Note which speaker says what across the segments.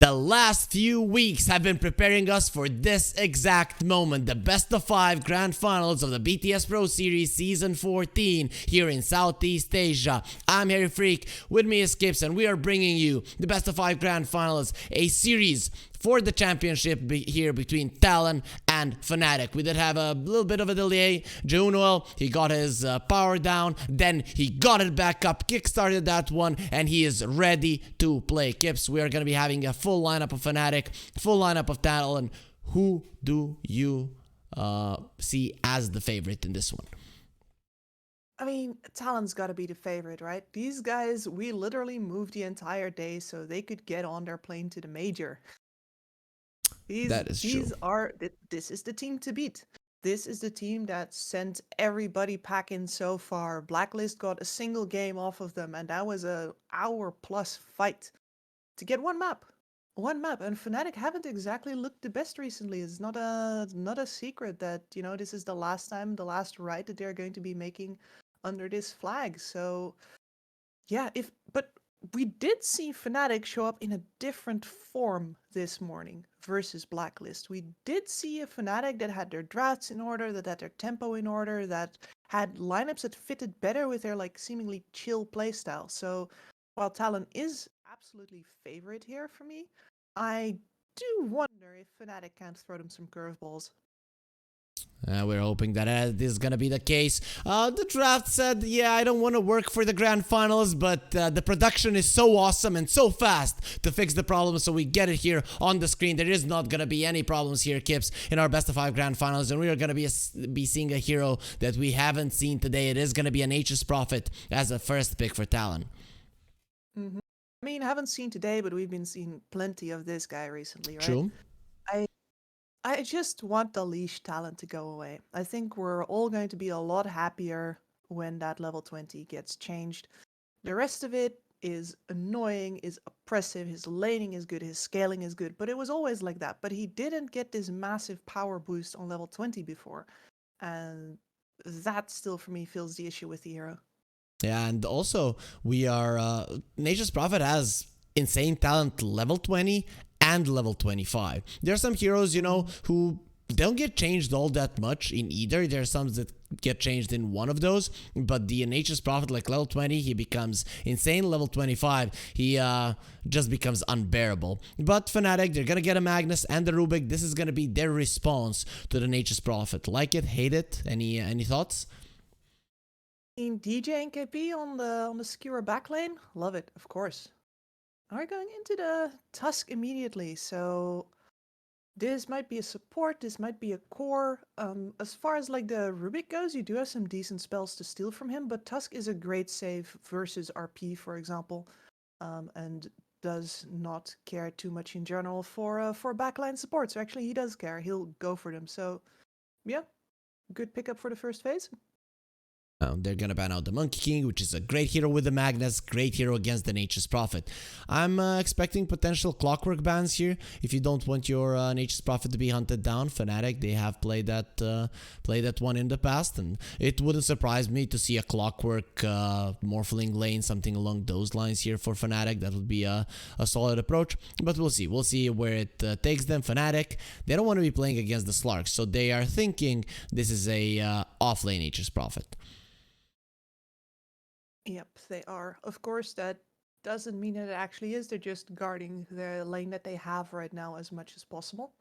Speaker 1: The last few weeks have been preparing us for this exact moment, the best of 5 grand finals of the BTS Pro Series Season 14 here in Southeast Asia. I'm Harry Freak, with me is Kips, and we are bringing you the best of 5 grand finals, a series for the championship here between Talon and Fnatic. We did have a little bit of a delay. Junoel, he got his power down, then he got it back up, kickstarted that one, and he is ready to play. Kips, we are going to be having a full lineup of Fnatic, full lineup of Talon. Who do you see as the favorite in this one?
Speaker 2: I mean, Talon's got to be the favorite, right? These guys, we literally moved the entire day so they could get on their plane to the major.
Speaker 1: That is true.
Speaker 2: This is the team to beat. This is the team that sent everybody packing so far. Blacklist got a single game off of them, and that was a hour-plus fight to get one map. One map, and Fnatic haven't exactly looked the best recently. It's not a secret that, you know, this is the last time, the last ride that they're going to be making under this flag. So yeah, but we did see Fnatic show up in a different form this morning versus Blacklist. We did see a Fnatic that had their drafts in order, that had their tempo in order, that had lineups that fitted better with their like seemingly chill playstyle. So while Talon is absolutely favorite here for me, I do wonder if Fnatic can't throw them some curveballs.
Speaker 1: We're hoping that this is gonna be the case. The draft said, yeah, I don't want to work for the grand finals, but the production is so awesome and so fast to fix the problem, so we get it here on the screen. There is not gonna be any problems here, Kips, in our best of 5 grand finals, and we are gonna be seeing a hero that we haven't seen today. It is gonna be an H's Prophet as a first pick for Talon.
Speaker 2: Mm-hmm. I mean, I haven't seen today, but we've been seeing plenty of this guy recently, right?
Speaker 1: True.
Speaker 2: I I just want the leash talent to go away. I think we're all going to be a lot happier when that level 20 gets changed. The rest of it is annoying, is oppressive, his laning is good, his scaling is good, but it was always like that. But he didn't get this massive power boost on level 20 before. And that still for me feels the issue with the hero.
Speaker 1: Yeah, and also we are Nature's Prophet has insane talent level 20 and level 25. There are some heroes, you know, who don't get changed all that much in either. There are some that get changed in one of those, but the Nature's Prophet, like level 20, he becomes insane. Level 25, he just becomes unbearable. But Fnatic, they're gonna get a Magnus and the Rubik. This is gonna be their response to the Nature's Prophet. Like it, hate it? Any thoughts?
Speaker 2: In DJ and KP on the skewer backline, love it, of course. Are going into the Tusk immediately, so this might be a support, this might be a core. As far as like the Rubik goes, you do have some decent spells to steal from him, but Tusk is a great save versus RP, for example, and does not care too much in general for backline support. So actually, he does care. He'll go for them. So yeah, good pickup for the first phase.
Speaker 1: They're gonna ban out the Monkey King, which is a great hero with the Magnus, great hero against the Nature's Prophet. I'm expecting potential clockwork bans here. If you don't want your Nature's Prophet to be hunted down, Fnatic, they have played that one in the past, and it wouldn't surprise me to see a clockwork Morphling lane, something along those lines here for Fnatic. That would be a solid approach, but we'll see. We'll see where it takes them. Fnatic, they don't want to be playing against the Slarks, so they are thinking this is a off-lane Nature's Prophet.
Speaker 2: Yep, they are. Of course, that doesn't mean that it actually is. They're just guarding the lane that they have right now as much as possible.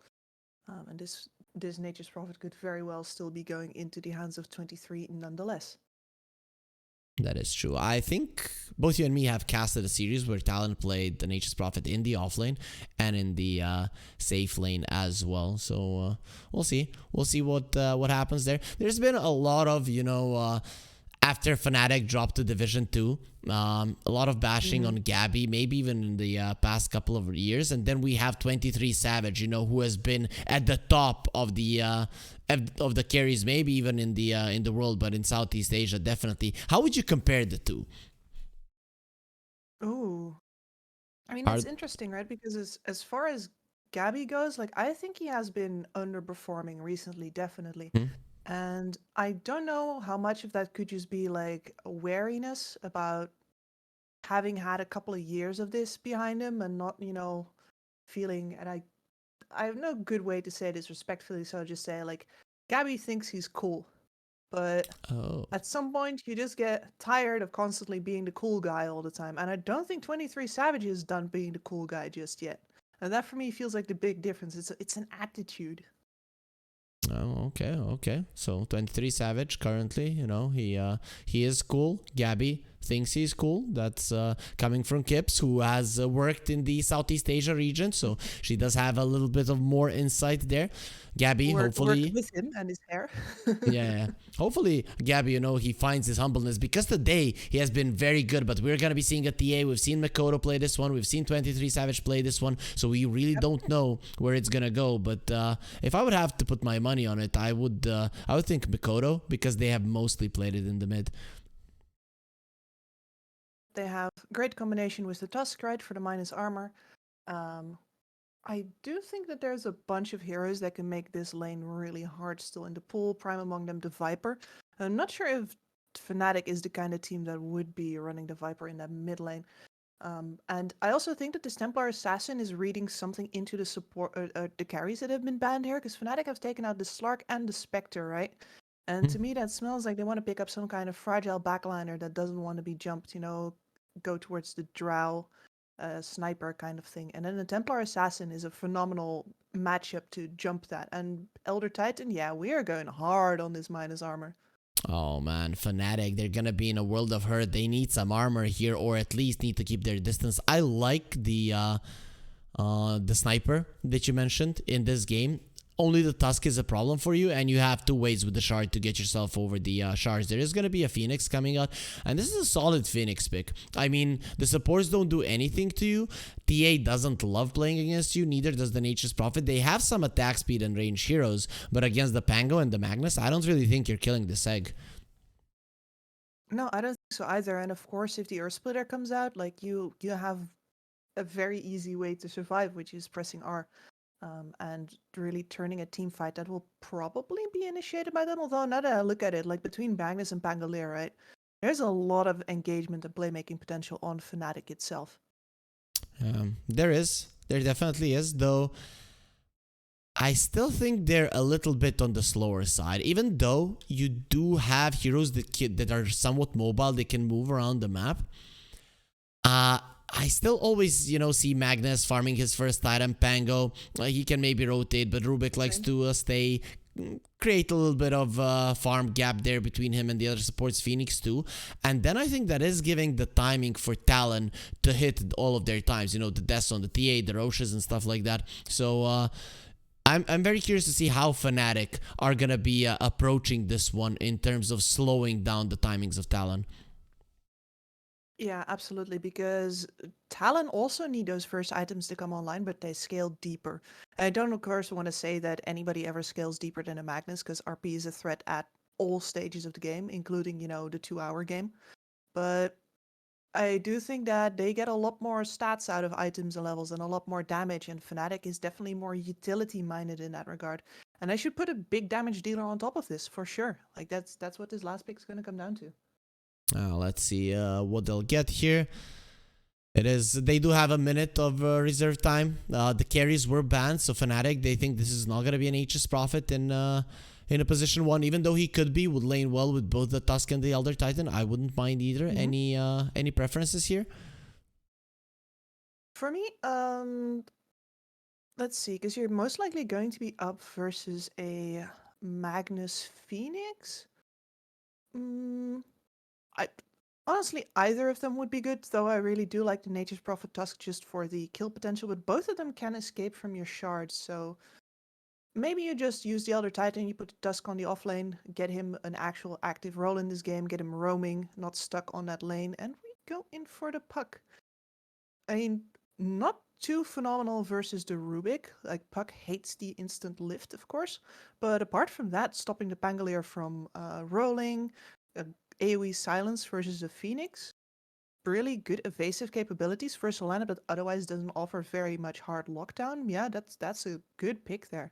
Speaker 2: And this Nature's Prophet could very well still be going into the hands of 23 nonetheless.
Speaker 1: That is true. I think both you and me have casted a series where Talon played the Nature's Prophet in the offlane and in the safe lane as well. So we'll see. We'll see what happens there. There's been a lot of, you know, after Fnatic dropped to Division 2, a lot of bashing on Gabby, maybe even in the past couple of years. And then we have 23 Savage, you know, who has been at the top of the carries, maybe even in the world, but in Southeast Asia, definitely. How would you compare the two?
Speaker 2: Ooh. I mean, it's interesting, right? Because as far as Gabby goes, like, I think he has been underperforming recently, definitely.
Speaker 1: Hmm?
Speaker 2: And I don't know how much of that could just be like a wariness about having had a couple of years of this behind him and not, you know, feeling, and I have no good way to say this respectfully, so I'll just say like Gabby thinks he's cool, but
Speaker 1: Oh.
Speaker 2: at some point you just get tired of constantly being the cool guy all the time, and I don't think 23 Savage is done being the cool guy just yet. And that for me feels like the big difference. It's an attitude.
Speaker 1: Oh, okay. So 23 Savage currently, he is cool. Gabby thinks he's cool. That's coming from Kips, who has worked in the Southeast Asia region, so she does have a little bit of more insight there. Gabby,
Speaker 2: Worked
Speaker 1: hopefully,
Speaker 2: with him and his hair.
Speaker 1: yeah. Hopefully, Gabby, he finds his humbleness, because today he has been very good. But we're gonna be seeing a TA. We've seen Makoto play this one. We've seen 23 Savage play this one. So we really don't know where it's gonna go. But if I would have to put my money on it, I would think Makoto, because they have mostly played it in the mid.
Speaker 2: They have great combination with the Tusk, right, for the minus armor. I do think that there's a bunch of heroes that can make this lane really hard still in the pool, prime among them the Viper. I'm not sure if Fnatic is the kind of team that would be running the Viper in that mid lane. And I also think that this Templar Assassin is reading something into the support, the carries that have been banned here, because Fnatic have taken out the Slark and the Spectre, right? And to me, that smells like they want to pick up some kind of fragile backliner that doesn't want to be jumped, go towards the Drow sniper kind of thing. And then the Templar Assassin is a phenomenal matchup to jump that. And Elder Titan, yeah, we are going hard on this minus armor.
Speaker 1: Oh man, Fnatic, they're gonna be in a world of hurt. They need some armor here, or at least need to keep their distance. I like the sniper that you mentioned in this game. Only the Tusk is a problem for you, and you have 2 ways with the shard to get yourself over the shards. There is going to be a Phoenix coming out, and this is a solid Phoenix pick. I mean, the supports don't do anything to you. TA doesn't love playing against you, neither does the Nature's Prophet. They have some attack speed and range heroes, but against the Pango and the Magnus, I don't really think you're killing this egg.
Speaker 2: No, I don't think so either. And of course, if the Earth Splitter comes out, like you have a very easy way to survive, which is pressing R. And really turning a team fight that will probably be initiated by them. Although now that I look at it, like between Magnus and Pangolier, right, there's a lot of engagement and playmaking potential on Fnatic itself.
Speaker 1: There definitely is, though. I still think they're a little bit on the slower side, even though you do have heroes that are somewhat mobile. They can move around the map. I still always, see Magnus farming his first item. Pango, he can maybe rotate, but Rubik likes to stay, create a little bit of farm gap there between him and the other supports, Phoenix too. And then I think that is giving the timing for Talon to hit all of their times, the deaths on the TA, the Roches and stuff like that. So I'm very curious to see how Fnatic are going to be approaching this one in terms of slowing down the timings of Talon.
Speaker 2: Yeah, absolutely, because Talon also need those first items to come online, but they scale deeper. I don't, of course, want to say that anybody ever scales deeper than a Magnus, because RP is a threat at all stages of the game, including, the 2-hour game. But I do think that they get a lot more stats out of items and levels and a lot more damage, and Fnatic is definitely more utility-minded in that regard. And I should put a big damage dealer on top of this, for sure. Like, that's what this last pick is going to come down to.
Speaker 1: Let's see what they'll get here. They do have a minute of reserve time. The carries were banned, so Fnatic, they think this is not going to be an H's Prophet in a position 1, even though he could be, would lane well with both the Tusk and the Elder Titan. I wouldn't mind either. Any preferences here?
Speaker 2: For me, let's see, because you're most likely going to be up versus a Magnus Phoenix. Honestly, either of them would be good, though I really do like the Nature's Prophet Tusk just for the kill potential, but both of them can escape from your shards, so maybe you just use the Elder Titan, you put the Tusk on the off lane, get him an actual active role in this game, get him roaming, not stuck on that lane, and we go in for the puck. I mean, not too phenomenal versus the Rubik. Like, Puck hates the instant lift, of course, but apart from that, stopping the Pangolier from rolling, AoE silence versus the Phoenix, really good evasive capabilities versus a lineup that otherwise doesn't offer very much hard lockdown. Yeah, that's a good pick there.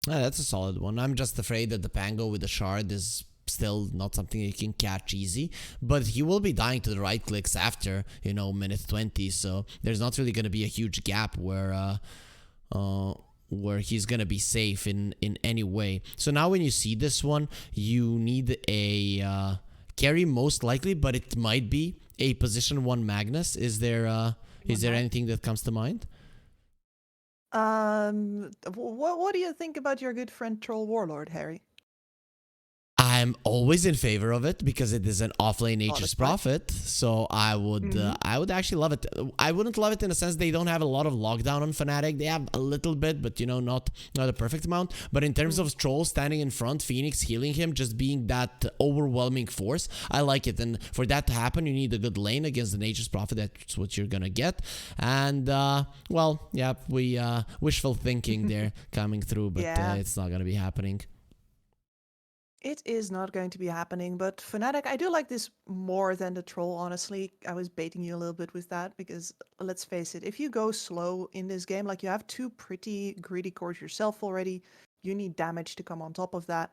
Speaker 1: That's a solid one. I'm just afraid that the Pango with the shard is still not something you can catch easy, but he will be dying to the right clicks after minute 20, so there's not really going to be a huge gap where where he's gonna be safe in any way. So now when you see this one, you need a carry most likely, but it might be a position 1 Magnus. Is there anything that comes to mind?
Speaker 2: What do you think about your good friend Troll Warlord, Harry?
Speaker 1: I'm always in favor of it because it is an offlane Nature's Prophet. So I would actually love it. I wouldn't love it in a sense they don't have a lot of lockdown on Fnatic. They have a little bit, but you know, not a perfect amount. But in terms of Troll standing in front, Phoenix healing him, just being that overwhelming force, I like it. And for that to happen, you need a good lane against the Nature's Prophet. That's what you're gonna get. And well, yeah, we wishful thinking there coming through, but it's not gonna be happening.
Speaker 2: It is not going to be happening, but Fnatic, I do like this more than the Troll, honestly. I was baiting you a little bit with that because, let's face it, if you go slow in this game, like you have 2 pretty greedy cores yourself already, you need damage to come on top of that.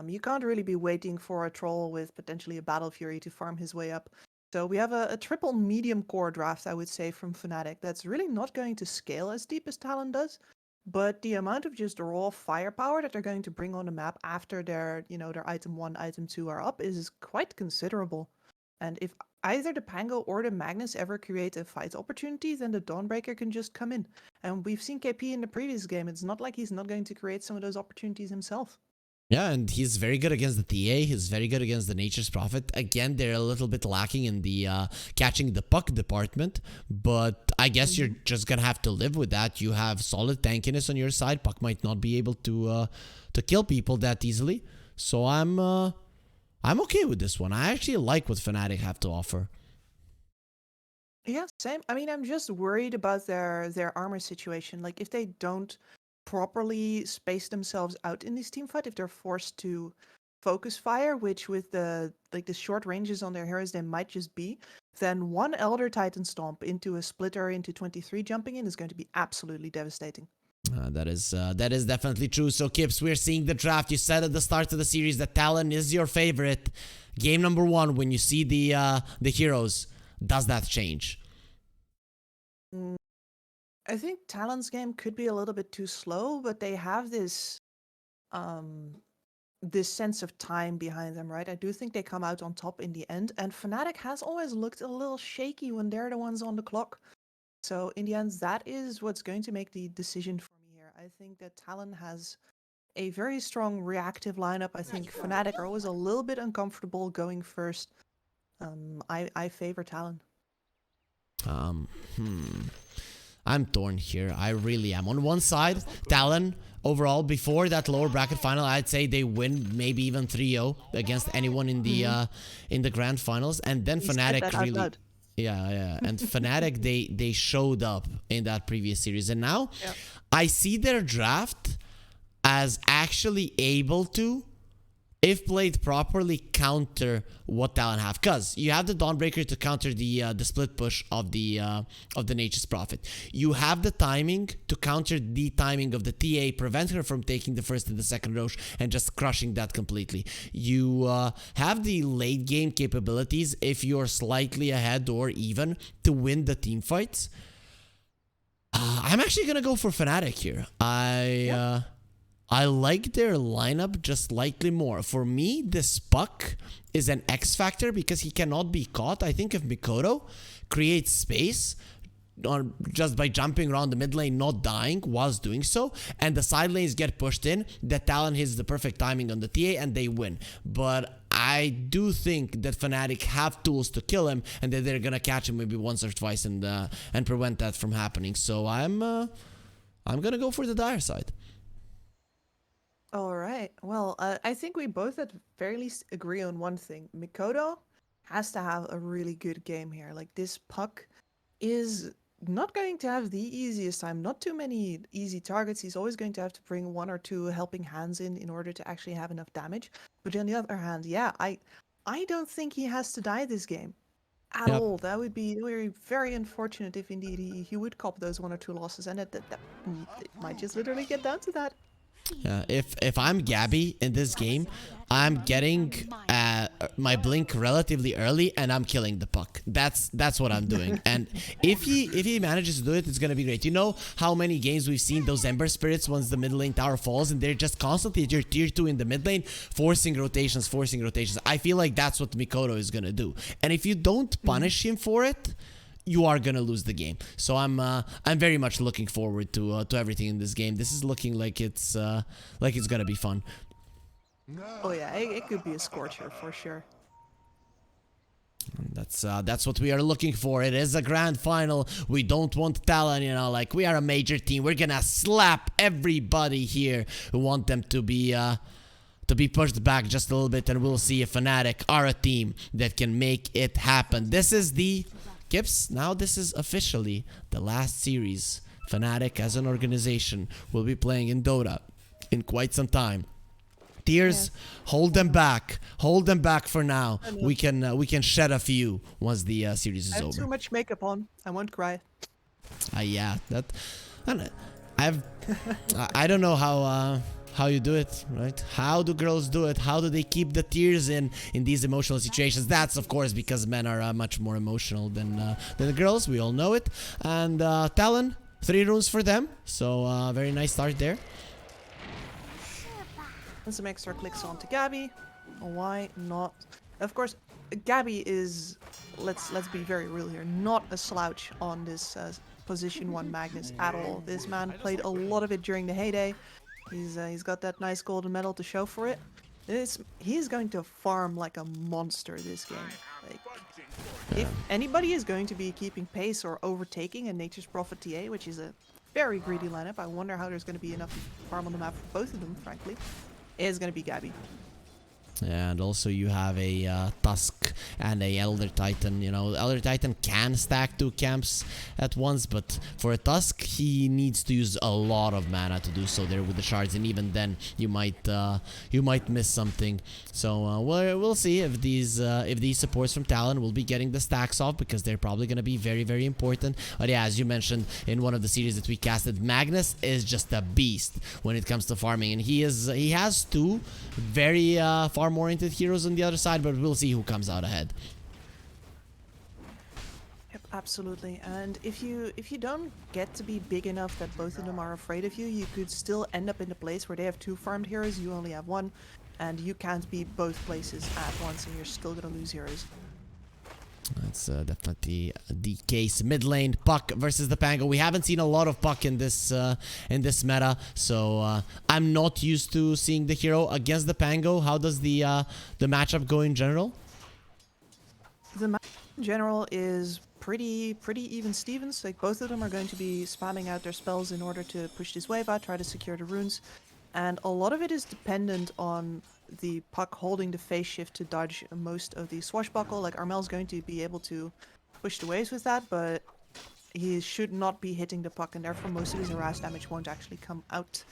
Speaker 2: You can't really be waiting for a Troll with potentially a Battle Fury to farm his way up. So we have a triple medium core draft, I would say, from Fnatic that's really not going to scale as deep as Talon does. But the amount of just raw firepower that they're going to bring on the map after their item 1, item 2 are up is quite considerable. And if either the Pango or the Magnus ever create a fight opportunity, then the Dawnbreaker can just come in. And we've seen KP in the previous game. It's not like he's not going to create some of those opportunities himself.
Speaker 1: Yeah, and he's very good against the TA. He's very good against the Nature's Prophet. Again, they're a little bit lacking in the catching the puck department, but I guess you're just gonna have to live with that. You have solid tankiness on your side. Puck might not be able to kill people that easily. So I'm okay with this one. I actually like what Fnatic have to offer.
Speaker 2: Yeah, same. I mean, I'm just worried about their armor situation. Like, if they don't properly space themselves out in this team fight, if they're forced to focus fire, which with the short ranges on their heroes they might just be, then one Elder Titan stomp into a splitter into 23 jumping in is going to be absolutely devastating.
Speaker 1: That is definitely true. So Kips, we're seeing the draft. You said at the start of the series that Talon is your favorite. Game number 1, when you see the heroes, does that change?
Speaker 2: I think Talon's game could be a little bit too slow, but they have this this sense of time behind them, right? I do think they come out on top in the end, and Fnatic has always looked a little shaky when they're the ones on the clock. So in the end, that is what's going to make the decision for me here. I think that Talon has a very strong reactive lineup. I think Fnatic are always a little bit uncomfortable going first. I favor Talon.
Speaker 1: I'm torn here. I really am. On one side, Talon, overall, before that lower bracket final, I'd say they win maybe even 3-0 against anyone in the grand finals. And then Fnatic really... Yeah. And Fnatic, they showed up in that previous series. And now, I see their draft as actually able to, if played properly, counter what Talon have. Because you have the Dawnbreaker to counter the split push of the Nature's Prophet. You have the timing to counter the timing of the TA, prevent her from taking the first and the second Roche and just crushing that completely. You have the late game capabilities if you're slightly ahead or even to win the team fights. I'm actually gonna go for Fnatic here. I like their lineup just slightly more. For me, this Puck is an X factor because he cannot be caught. I think if Mikoto creates space or just by jumping around the mid lane, not dying whilst doing so, and the side lanes get pushed in, the Talon hits the perfect timing on the TA and they win. But I do think that Fnatic have tools to kill him and that they're gonna catch him maybe once or twice and prevent that from happening. So I'm gonna go for the dire side.
Speaker 2: All right. Well, I think we both at very least agree on one thing. Mikoto has to have a really good game here. Like, this Puck is not going to have the easiest time. Not too many easy targets. He's always going to have to bring 1 or 2 helping hands in order to actually have enough damage. But on the other hand, yeah, I don't think he has to die this game at all. That would be very unfortunate if indeed he would cop those 1 or 2 losses, and it might just literally get down to that.
Speaker 1: If I'm Gabby in this game, I'm getting my blink relatively early, and I'm killing the puck. That's what I'm doing. And if he manages to do it, it's gonna be great. You know how many games we've seen those Ember Spirits once the mid lane tower falls, and they're just constantly at your tier 2 in the mid lane, forcing rotations. I feel like that's what Mikoto is gonna do. And if you don't punish him for it, you are gonna lose the game. So I'm very much looking forward to everything in this game. This is looking like it's gonna be fun.
Speaker 2: Oh yeah, it could be a scorcher for sure.
Speaker 1: That's what we are looking for. It is a grand final. We don't want Talon, you know, like we are a major team. We're gonna slap everybody here who want them to be pushed back just a little bit, and we'll see if Fnatic are a team that can make it happen. This is the Kips. Now this is officially the last series Fnatic as an organization will be playing in Dota in quite some time. Tears, hold them back for now. We can shed a few once the series is over.
Speaker 2: I have too much makeup on. I won't cry.
Speaker 1: Yeah, that I don't know how you do it, right? How do girls do it? How do they keep the tears in these emotional situations? That's of course because men are much more emotional than the girls. We all know it. And Talon, 3 runes for them. So very nice start there.
Speaker 2: And some extra clicks onto Gabby. Why not? Of course, Gabby is, let's be very real here, not a slouch on this position 1 Magnus at all. This man played a lot of it during the heyday. He's got that nice golden medal to show for it. He's going to farm like a monster this game. Like, if anybody is going to be keeping pace or overtaking a Nature's Prophet TA, which is a very greedy lineup, I wonder how there's going to be enough farm on the map for both of them, frankly. Is going to be Gabby.
Speaker 1: And also you have a Tusk and a Elder Titan. You know, Elder Titan can stack 2 camps at once, but for a Tusk, he needs to use a lot of mana to do so there with the shards, and even then you might miss something. So we'll see if these supports from Talon will be getting the stacks off, because they're probably going to be very, very important. But yeah, as you mentioned in one of the series that we casted, Magnus is just a beast when it comes to farming, and he has 2 very farm-oriented heroes on the other side, but we'll see who comes out ahead.
Speaker 2: Yep, absolutely. And if you don't get to be big enough that both of them are afraid of you, you could still end up in a place where they have 2 farmed heroes, you only have 1, and you can't be both places at once, and you're still gonna lose heroes.
Speaker 1: That's definitely the case. Mid lane, Puck versus the Pango. We haven't seen a lot of Puck in this meta, so I'm not used to seeing the hero against the Pango. How does the matchup go in general?
Speaker 2: The matchup in general is pretty even Stevens. Like, both of them are going to be spamming out their spells in order to push this wave out, try to secure the runes, and a lot of it is dependent on the Puck holding the phase shift to dodge most of the swashbuckle. Like, Armel's going to be able to push the waves with that, but he should not be hitting the Puck, and therefore most of his harass damage won't actually come out.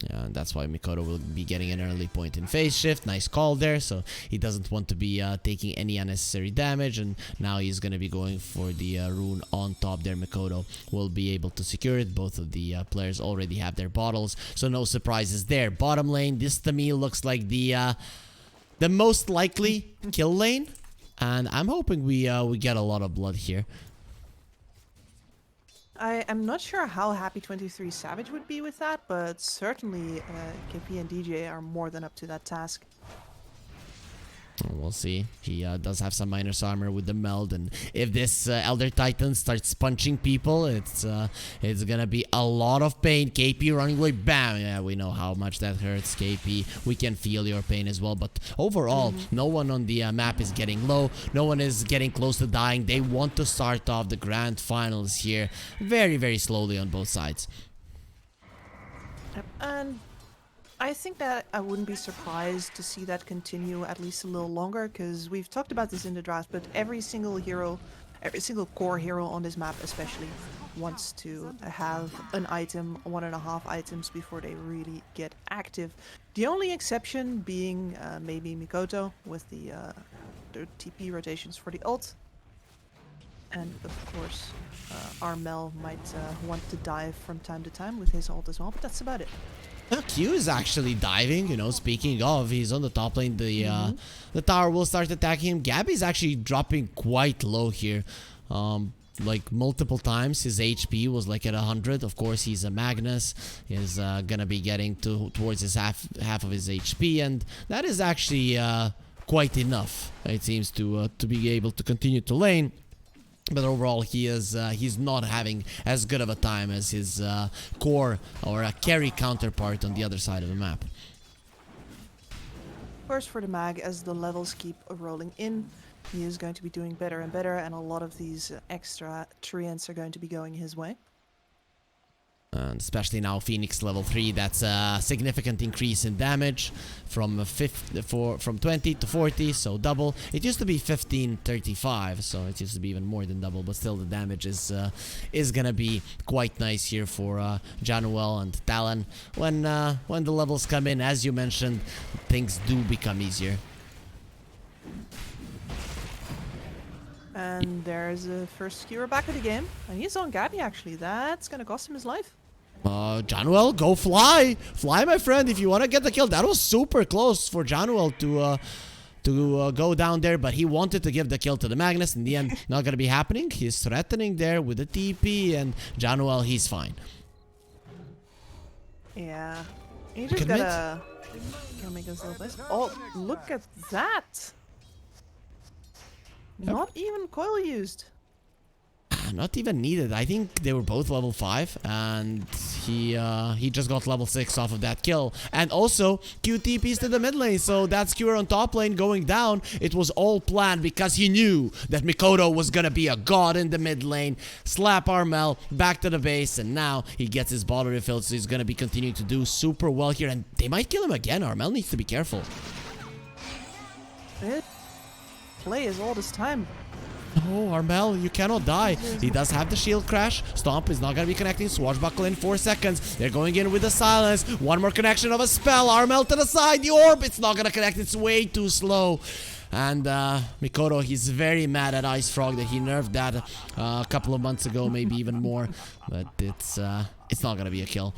Speaker 1: Yeah, and that's why Mikoto will be getting an early point in phase shift. Nice call there, so he doesn't want to be taking any unnecessary damage, and now he's going to be going for the rune on top there. Mikoto will be able to secure it. Both of the players already have their bottles, so no surprises there. Bottom lane, this to me looks like the most likely kill lane, and I'm hoping we get a lot of blood here.
Speaker 2: I am not sure how happy 23 Savage would be with that, but certainly KP and DJ are more than up to that task.
Speaker 1: We'll see. He does have some minus armor with the meld, and if this Elder Titan starts punching people, it's gonna be a lot of pain. KP running away, bam! Yeah, we know how much that hurts, KP. We can feel your pain as well, but overall, no one on the map is getting low. No one is getting close to dying. They want to start off the grand finals here very, very slowly on both sides.
Speaker 2: Yep. And I think that I wouldn't be surprised to see that continue at least a little longer, because we've talked about this in the draft, but every single core hero on this map especially wants to have an item, 1.5 items before they really get active. The only exception being maybe Mikoto with the TP rotations for the ult. And of course, Armel might want to dive from time to time with his ult as well, but that's about it.
Speaker 1: Q is actually diving, you know, speaking of, he's on the top lane, the tower will start attacking him. Gabby's actually dropping quite low here. Like multiple times his HP was like at 100. Of course, he's a Magnus. He's gonna be getting towards his half of his HP, and that is actually quite enough, it seems, to be able to continue to lane. But overall, he's not having as good of a time as his core or a carry counterpart on the other side of the map.
Speaker 2: Of course, for the mag, as the levels keep rolling in, he is going to be doing better and better, and a lot of these extra treants are going to be going his way.
Speaker 1: And especially now Phoenix level 3, that's a significant increase in damage from 20 to 40, so double. It used to be 1535, so it used to be even more than double, but still the damage is gonna be quite nice here for Januel and Talon. When the levels come in, as you mentioned, things do become easier.
Speaker 2: And there's a first skewer back of the game, and he's on Gabby actually. That's gonna cost him his life.
Speaker 1: Januel, go fly! Fly, my friend, if you want to get the kill. That was super close for Januel to go down there, but he wanted to give the kill to the Magnus. In the end, not gonna be happening. He's threatening there with the TP, and Januel, he's fine.
Speaker 2: Yeah. You just gotta make us a little bit. Oh, look at that!
Speaker 1: Yep.
Speaker 2: Not even coil used.
Speaker 1: Not even needed. I think they were both level 5, and he just got level 6 off of that kill. And also QTPs to the mid lane, so that skewer on top lane going down, it was all planned because he knew that Mikoto was gonna be a god in the mid lane. Slap Armel back to the base, and now he gets his bottle refilled, so he's gonna be continuing to do super well here, and they might kill him again. Armel needs to be careful.
Speaker 2: Play is all this time.
Speaker 1: Oh, Armel, you cannot die. He does have the shield crash. Stomp is not going to be connecting. Swashbuckle in 4 seconds. They're going in with the silence. One more connection of a spell. Armel to the side. The orb, it's not going to connect. It's way too slow. And Mikoto, he's very mad at Ice Frog that he nerfed that a couple of months ago, maybe even more. But it's not going to be a kill.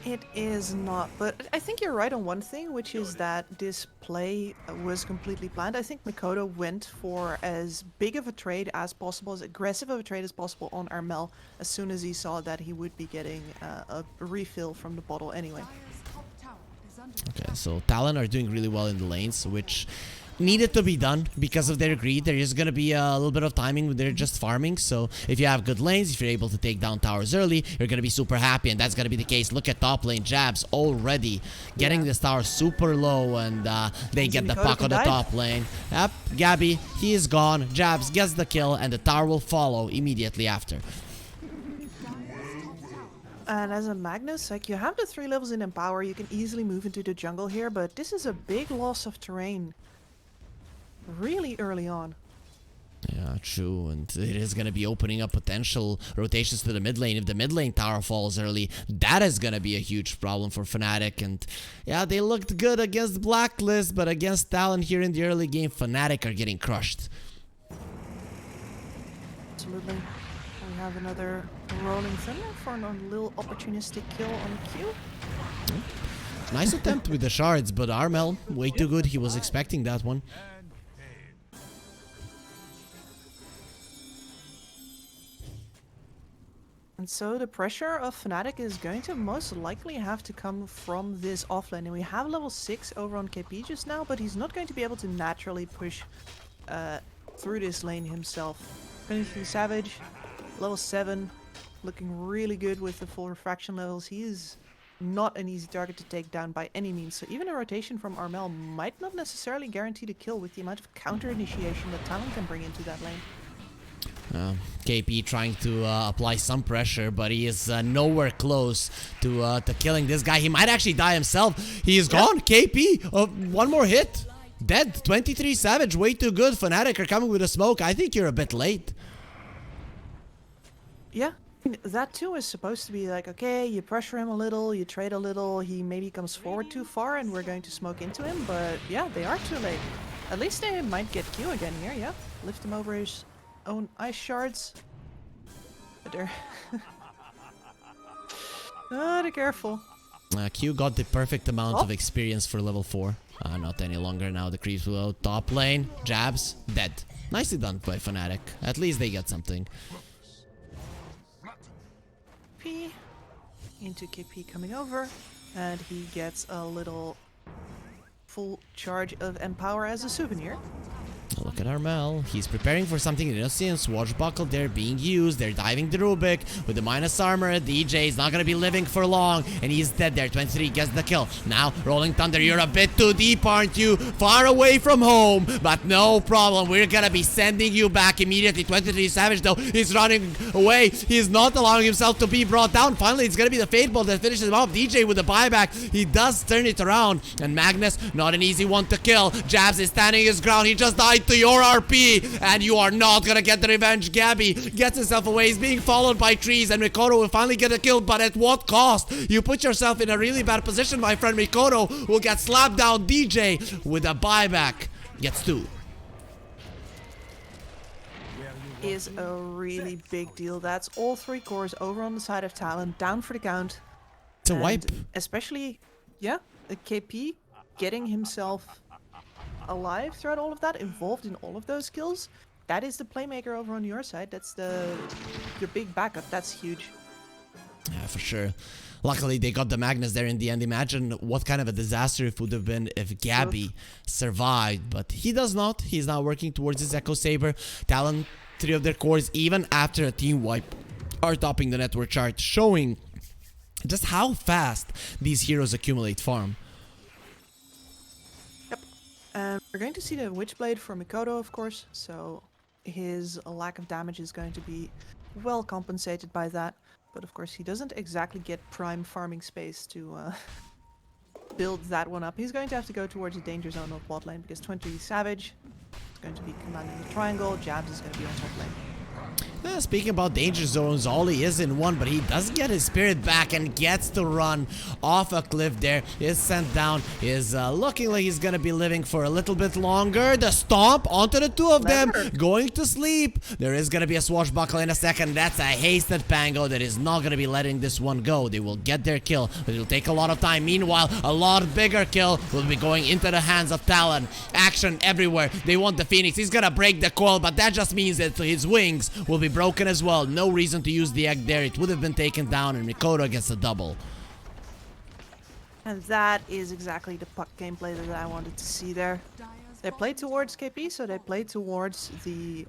Speaker 2: It is not, but I think you're right on one thing, which is that this play was completely planned. I think Mikoto went for as big of a trade as possible, as aggressive of a trade as possible on Armel, as soon as he saw that he would be getting a refill from the bottle anyway.
Speaker 1: Okay, so Talon are doing really well in the lanes, which needed to be done because of their greed. There is going to be a little bit of timing when they're just farming, so if you have good lanes, if you're able to take down towers early, you're going to be super happy, and that's going to be the case. Look at top lane, Jabs already getting this tower super low, and they get the puck on the top lane. Yep, Gabby, he is gone. Jabs gets the kill, and the tower will follow immediately after.
Speaker 2: And as a Magnus, like, you have the 3 levels in Empower, you can easily move into the jungle here, but this is a big loss of terrain really early on.
Speaker 1: Yeah, true, and it is going to be opening up potential rotations to the mid lane. If the mid lane tower falls early, that is going to be a huge problem for Fnatic. And yeah, they looked good against Blacklist, but against Talon here in the early game, Fnatic are getting crushed.
Speaker 2: Absolutely. We have another Rolling Thunder for a little opportunistic kill on Q.
Speaker 1: Nice attempt with the shards, but Armel, way too good. He was expecting that one.
Speaker 2: And so the pressure of Fnatic is going to most likely have to come from this offlane. And we have level 6 over on KP just now, but he's not going to be able to naturally push through this lane himself. Finishing Savage, level 7, looking really good with the full refraction levels. He is not an easy target to take down by any means. So even a rotation from Armel might not necessarily guarantee the kill with the amount of counter initiation that Talon can bring into that lane.
Speaker 1: KP trying to apply some pressure, but he is nowhere close to killing this guy. He might actually die himself. He is gone. KP, one more hit. Dead. 23 Savage, way too good. Fnatic are coming with a smoke. I think you're a bit late.
Speaker 2: Yeah, that too is supposed to be like, okay, you pressure him a little, you trade a little, he maybe comes forward too far and we're going to smoke into him, but yeah, they are too late. At least they might get Q again here, yeah. Lift him over his own ice shards. But they're Be careful.
Speaker 1: Q got the perfect amount of experience for level 4. Not any longer now. The creeps will out top lane. Jabs. Dead. Nicely done by Fnatic. At least they get something.
Speaker 2: P into KP coming over. And he gets a little full charge of Empower as a souvenir.
Speaker 1: Look at Armel. He's preparing for something. You don't see him. Swashbuckle there being used. They're diving the Rubik with the minus armor. DJ is not going to be living for long. And he's dead there. 23 gets the kill. Now, Rolling Thunder, you're a bit too deep, aren't you? Far away from home. But no problem. We're going to be sending you back immediately. 23 Savage, though, he's running away. He's not allowing himself to be brought down. Finally, it's going to be the Fate Bolt that finishes him off. DJ with the buyback. He does turn it around. And Magnus, not an easy one to kill. Jabs is standing his ground. He just died to your RP, and you are not gonna get the revenge. Gabby gets himself away. He's being followed by trees, and Mikoto will finally get a kill, but at what cost? You put yourself in a really bad position, my friend. Mikoto will get slapped down. DJ with a buyback gets 2.
Speaker 2: Is a really big deal. That's all 3 cores over on the side of Talon, down for the count.
Speaker 1: It's a wipe.
Speaker 2: Especially, yeah, the KP getting himself alive throughout all of that, involved in all of those kills. That is the playmaker over on your side. That's your big backup. That's huge.
Speaker 1: Yeah, for sure. Luckily, they got the Magnus there in the end. Imagine what kind of a disaster it would have been if Gabby survived, but he does not. He's now working towards his Echo Saber. Talon, 3 of their cores, even after a team wipe, are topping the network chart, showing just how fast these heroes accumulate farm.
Speaker 2: And we're going to see the Witchblade for Mikoto, of course, so his lack of damage is going to be well compensated by that. But of course, he doesn't exactly get prime farming space to build that one up. He's going to have to go towards the danger zone of bot lane, because 20 Savage is going to be commanding the triangle, Jabs is going to be on top lane.
Speaker 1: Speaking about danger zones, Ollie is in one, but he does get his spirit back and gets to run off a cliff there. Is sent down, is looking like he's gonna be living for a little bit longer. The stomp onto the 2 of them, going to sleep. There is gonna be a swashbuckle in a second. That's a hasted Pango that is not gonna be letting this one go. They will get their kill, but it'll take a lot of time. Meanwhile, a lot bigger kill will be going into the hands of Talon. Action everywhere. They want the Phoenix. He's gonna break the coil, but that just means that his wings will be broken as well. No reason to use the egg there. It would have been taken down, and Mikoto gets a double.
Speaker 2: And that is exactly the puck gameplay that I wanted to see there. They played towards KP, so they played towards the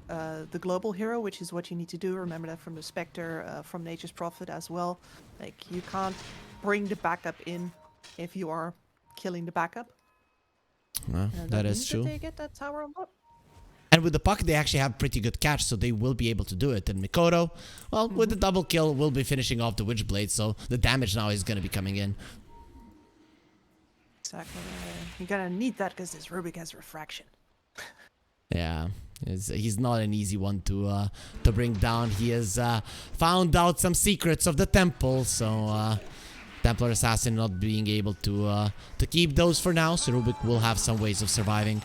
Speaker 2: global hero, which is what you need to do. Remember that from the Spectre, from Nature's Prophet as well. Like, you can't bring the backup in if you are killing the backup.
Speaker 1: That is true.
Speaker 2: They get that tower on top.
Speaker 1: And with the puck, they actually have pretty good catch, so they will be able to do it. And Mikoto, well, with the double kill, will be finishing off the Witchblade, so the damage now is going to be coming in.
Speaker 2: Exactly. You're going to need that because this Rubik has refraction.
Speaker 1: Yeah, he's not an easy one to bring down. He has found out some secrets of the temple, so Templar Assassin not being able to keep those for now, so Rubik will have some ways of surviving.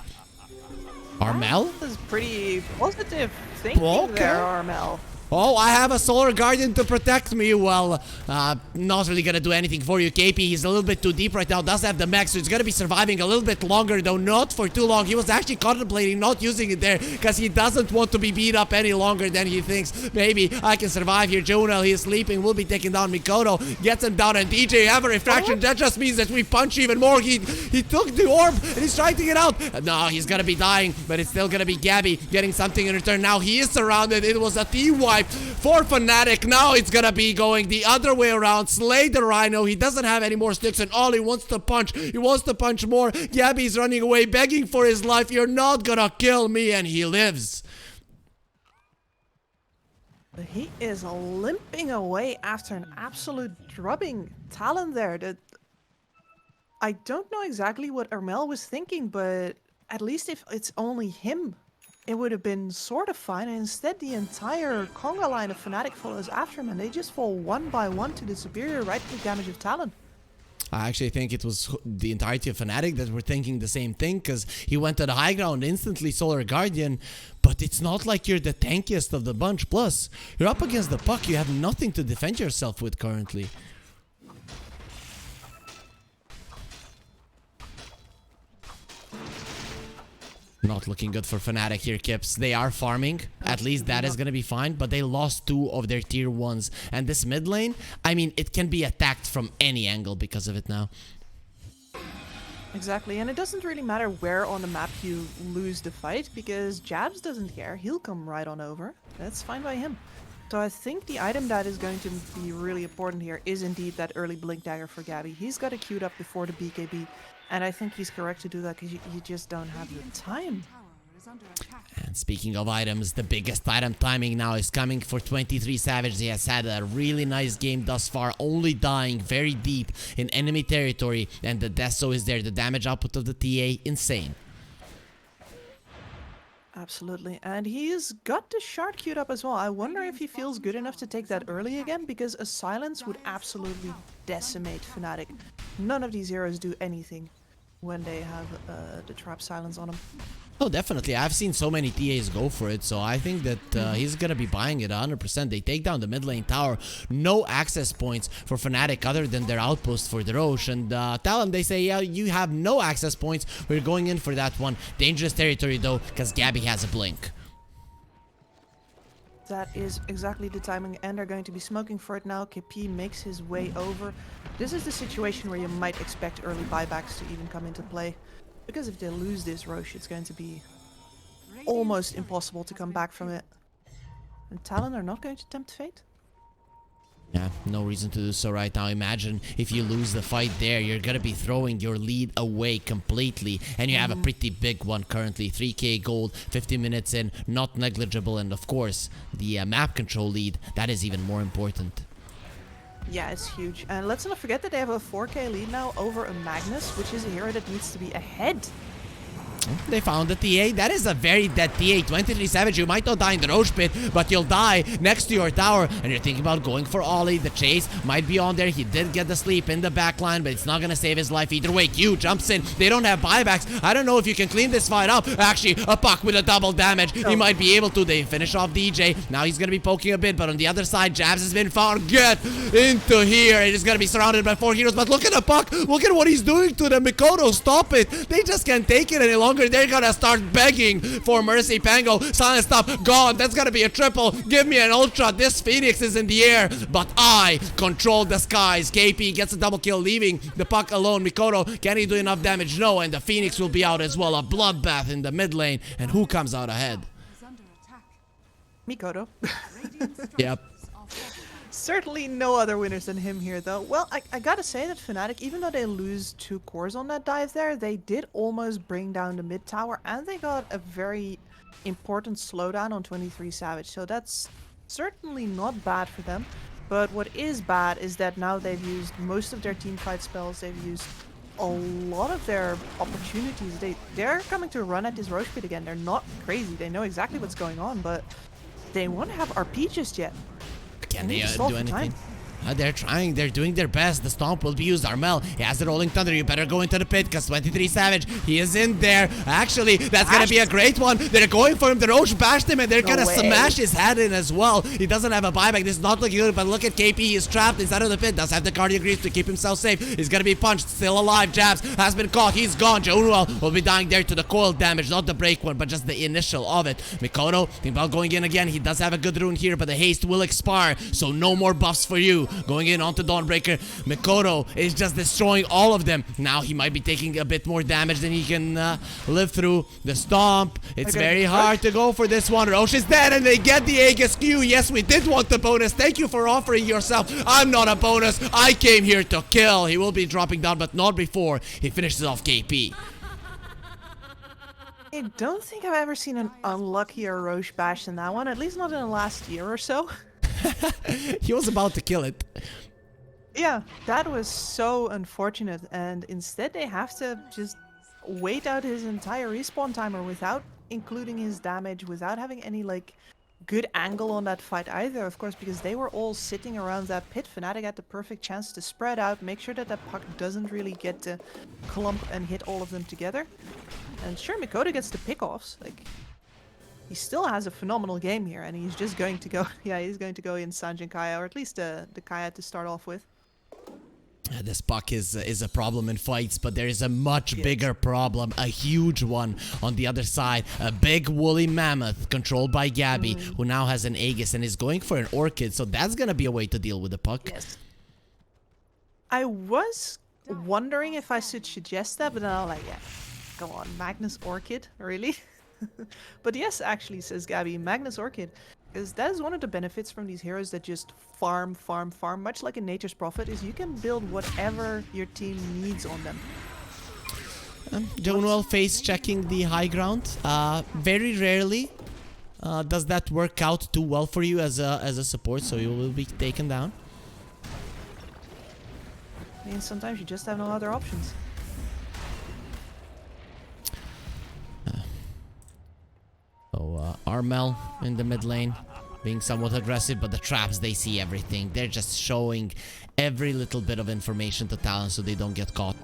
Speaker 1: Armel?
Speaker 2: This is pretty positive thinking there, Armel.
Speaker 1: Oh, I have a Solar Guardian to protect me. Well, not really gonna do anything for you, KP. He's a little bit too deep right now. Does have the max, so he's gonna be surviving a little bit longer, though not for too long. He was actually contemplating not using it there because he doesn't want to be beat up any longer than he thinks. Maybe I can survive here. Jonel, he is sleeping. Will be taking down Mikoto. Gets him down, and DJ have a refraction. That just means that we punch even more. He took the orb, and he's trying to get out. No, he's gonna be dying, but it's still gonna be Gabby getting something in return. Now he is surrounded. It was a team wipe for Fnatic. Now it's gonna be going the other way around. Slay the Rhino. He doesn't have any more sticks, and all he wants to punch. He wants to punch more. Gabby's running away, begging for his life. You're not gonna kill me, and he lives.
Speaker 2: He is limping away after an absolute drubbing. Talon there. I don't know exactly what Armel was thinking, but at least if it's only him, it would have been sort of fine. And instead, the entire conga line of Fnatic follows after him, and they just fall one by one to the superior right-click damage of Talon.
Speaker 1: I actually think it was the entirety of Fnatic that were thinking the same thing, because he went to the high ground, instantly Solar Guardian, but it's not like you're the tankiest of the bunch. Plus, you're up against the puck, you have nothing to defend yourself with currently. Not looking good for Fnatic here, Kips. They are farming. At least that is going to be fine. But they lost 2 of their tier 1s. And this mid lane, I mean, it can be attacked from any angle because of it now.
Speaker 2: Exactly, and it doesn't really matter where on the map you lose the fight, because Jabs doesn't care. He'll come right on over. That's fine by him. So I think the item that is going to be really important here is indeed that early Blink Dagger for Gabby. He's got it queued up before the BKB, and I think he's correct to do that because you just don't have the time.
Speaker 1: And speaking of items, the biggest item timing now is coming for 23 Savage. He has had a really nice game thus far, only dying very deep in enemy territory, and the Deso is there. The damage output of the TA, insane.
Speaker 2: Absolutely, and he's got the shard queued up as well. I wonder if he feels good enough to take that early again, because a silence would absolutely decimate Fnatic. None of these heroes do anything when they have the trap silence on them.
Speaker 1: Oh, definitely. I've seen so many TAs go for it, so I think that he's going to be buying it 100%. They take down the mid lane tower. No access points for Fnatic other than their outpost for the Roche. And Talon, they say, yeah, you have no access points. We're going in for that one. Dangerous territory, though, because Gabby has a blink.
Speaker 2: That is exactly the timing, and they're going to be smoking for it now. KP makes his way over. This is the situation where you might expect early buybacks to even come into play. Because if they lose this Roche, it's going to be almost impossible to come back from it. And Talon are not going to tempt fate?
Speaker 1: Yeah, no reason to do so right now. Imagine if you lose the fight there, you're gonna be throwing your lead away completely. And you have a pretty big one currently. 3k gold, 50 minutes in, not negligible. And of course, the map control lead, that is even more important.
Speaker 2: Yeah, it's huge. And let's not forget that they have a 4k lead now over a Magnus, which is a hero that needs to be ahead.
Speaker 1: They found the TA. That is a very dead TA. 23 Savage, you might not die in the Roche pit, but you'll die next to your tower. And you're thinking about going for Ollie. The chase might be on there. He did get the sleep in the backline, but it's not going to save his life either way. Q jumps in. They don't have buybacks. I don't know if you can clean this fight up. Actually, a puck with a double damage. He might be able to. They finish off DJ. Now he's going to be poking a bit, but on the other side, Jabs has been found. Get into here. It is going to be surrounded by 4 heroes, but look at the puck. Look at what he's doing to them. Mikoto, stop it. They just can't take it any longer. They're gonna start begging for mercy. Pango, silent stop, gone. That's gonna be a triple. Give me an ultra. This Phoenix is in the air, but I control the skies. KP gets a double kill, leaving the puck alone. Mikoto, can he do enough damage? No, and the Phoenix will be out as well. A bloodbath in the mid lane, and who comes out ahead?
Speaker 2: Mikoto.
Speaker 1: Yep.
Speaker 2: Certainly no other winners than him here, though. Well, I gotta say that Fnatic, even though they lose 2 cores on that dive there, they did almost bring down the mid tower, and they got a very important slowdown on 23 Savage. So that's certainly not bad for them. But what is bad is that now they've used most of their teamfight spells. They've used a lot of their opportunities. They're coming to run at this Roche pit again. They're not crazy. They know exactly what's going on, but they won't have RP just yet.
Speaker 1: Can they do anything? They're trying, they're doing their best. The stomp will be used. Armel, he has the rolling thunder. You better go into the pit because 23 Savage, he is in there. Actually, that's gonna be a great one. They're going for him. The Roche bashed him and they're gonna smash his head in as well. He doesn't have a buyback. This is not looking good, but look at KP. He's trapped inside of the pit. Does have the cardio grease to keep himself safe. He's gonna be punched. Still alive. Jabs has been caught. He's gone. Jonuel will be dying there to the coil damage, not the break one, but just the initial of it. Mikoto, think about going in again. He does have a good rune here, but the haste will expire, so no more buffs for you. Going in onto Dawnbreaker. Mikoto is just destroying all of them. Now he might be taking a bit more damage than he can live through. The stomp. It's very hard to go for this one. Roche is dead and they get the Aegis Q. Yes, we did want the bonus. Thank you for offering yourself. I'm not a bonus. I came here to kill. He will be dropping down, but not before he finishes off KP.
Speaker 2: I don't think I've ever seen an unluckier Roche bash than that one, at least not in the last year or so.
Speaker 1: He was about to kill it.
Speaker 2: Yeah, that was so unfortunate, and instead they have to just wait out his entire respawn timer without including his damage, without having any like good angle on that fight either, of course, because they were all sitting around that pit. Fnatic had the perfect chance to spread out, make sure that that puck doesn't really get to clump and hit all of them together. And sure, Mikoto gets the pickoffs, like he still has a phenomenal game here, and he's just going to go, yeah, he's going to go in Sanjin Kaya, or at least the Kaya to start off with.
Speaker 1: This puck is a problem in fights, but there is a much bigger problem, a huge one on the other side. A big woolly mammoth controlled by Gabby, who now has an Aegis and is going for an Orchid, so that's gonna be a way to deal with the puck.
Speaker 2: Yes. I was wondering if I should suggest that, but then I'm like, yeah, go on, Magnus Orchid, really? But yes, actually, says Gabby, Magnus Orchid. Because that is one of the benefits from these heroes that just farm, much like in Nature's Prophet, is you can build whatever your team needs on them.
Speaker 1: Jonwell face checking the high ground. Very rarely does that work out too well for you as a support, so you will be taken down.
Speaker 2: I mean, sometimes you just have no other options.
Speaker 1: So Armel in the mid lane being somewhat aggressive, but the traps, they see everything. They're just showing every little bit of information to Talon so they don't get caught.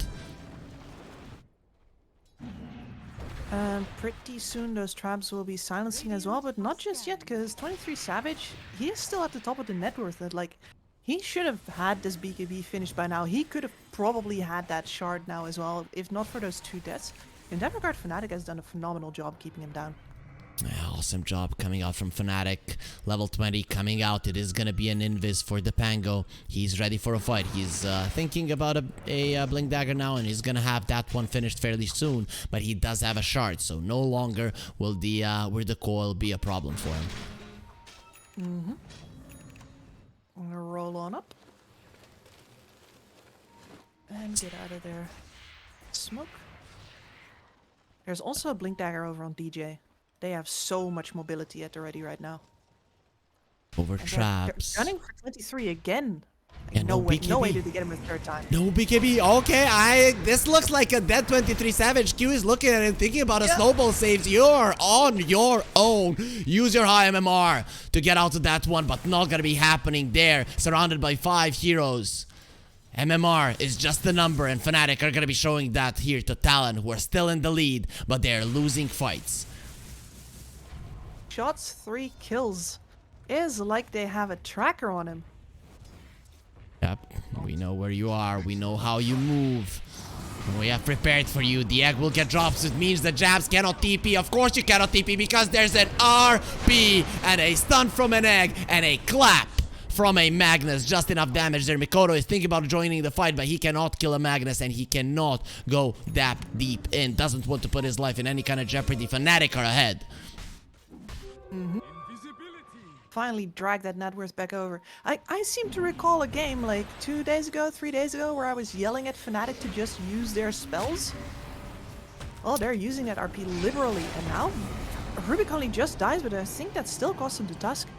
Speaker 2: Pretty soon those traps will be silencing as well, but not just yet, because 23 Savage, he is still at the top of the net worth. Like, he should have had this BKB finished by now. He could have probably had that shard now as well, if not for those 2 deaths. In that regard, Fnatic has done a phenomenal job keeping him down.
Speaker 1: Yeah, awesome job coming out from Fnatic. Level 20 coming out. It is going to be an invis for the Pango. He's ready for a fight. He's thinking about a Blink Dagger now, and he's going to have that one finished fairly soon. But he does have a shard, so no longer will the coil be a problem for him.
Speaker 2: I'm gonna roll on up. And get out of there. Smoke. There's also a Blink Dagger over on DJ. They have so much mobility at the ready right now.
Speaker 1: Over
Speaker 2: And
Speaker 1: traps.
Speaker 2: they're gunning for 23 again.
Speaker 1: Yeah,
Speaker 2: no way
Speaker 1: BKB.
Speaker 2: did they get him a 3rd time.
Speaker 1: No BKB. Okay, this looks like a dead 23 Savage. Q is looking at it, thinking about a snowball saves. You're on your own. Use your high MMR to get out of that one, but not gonna be happening there. Surrounded by 5 heroes. MMR is just the number, and Fnatic are gonna be showing that here to Talon, who are still in the lead, but they're losing fights.
Speaker 2: Shots, 3 kills. Is like they have a tracker on him.
Speaker 1: Yep, we know where you are. We know how you move. We have prepared for you. The egg will get drops. It means the jabs cannot TP. Of course you cannot TP because there's an RP and a stun from an egg and a clap from a Magnus. Just enough damage there. Mikoto is thinking about joining the fight, but he cannot kill a Magnus and he cannot go that deep in. Doesn't want to put his life in any kind of jeopardy. Fnatic are ahead.
Speaker 2: Finally drag that net worth back over. I seem to recall a game like 2 days ago, 3 days ago, where I was yelling at Fnatic to just use their spells. Oh, they're using that RP liberally, and now Rubik only just dies, but I think that still cost him the Tusk.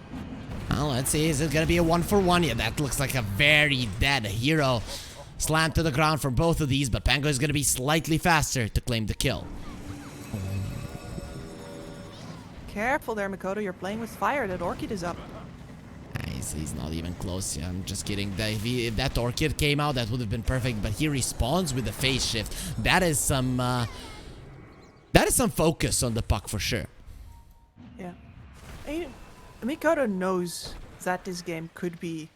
Speaker 1: Well, let's see. Is it gonna be a 1-for-1? Yeah, that looks like a very dead hero. Slammed to the ground for both of these, but Pango is gonna be slightly faster to claim the kill.
Speaker 2: Careful there, Mikoto. You're playing with fire. That Orchid is up.
Speaker 1: He's not even close. Yeah, I'm just kidding. If that Orchid came out, that would have been perfect. But he responds with the phase shift. That is some focus on the puck for sure.
Speaker 2: Yeah. Mikoto knows that this game could be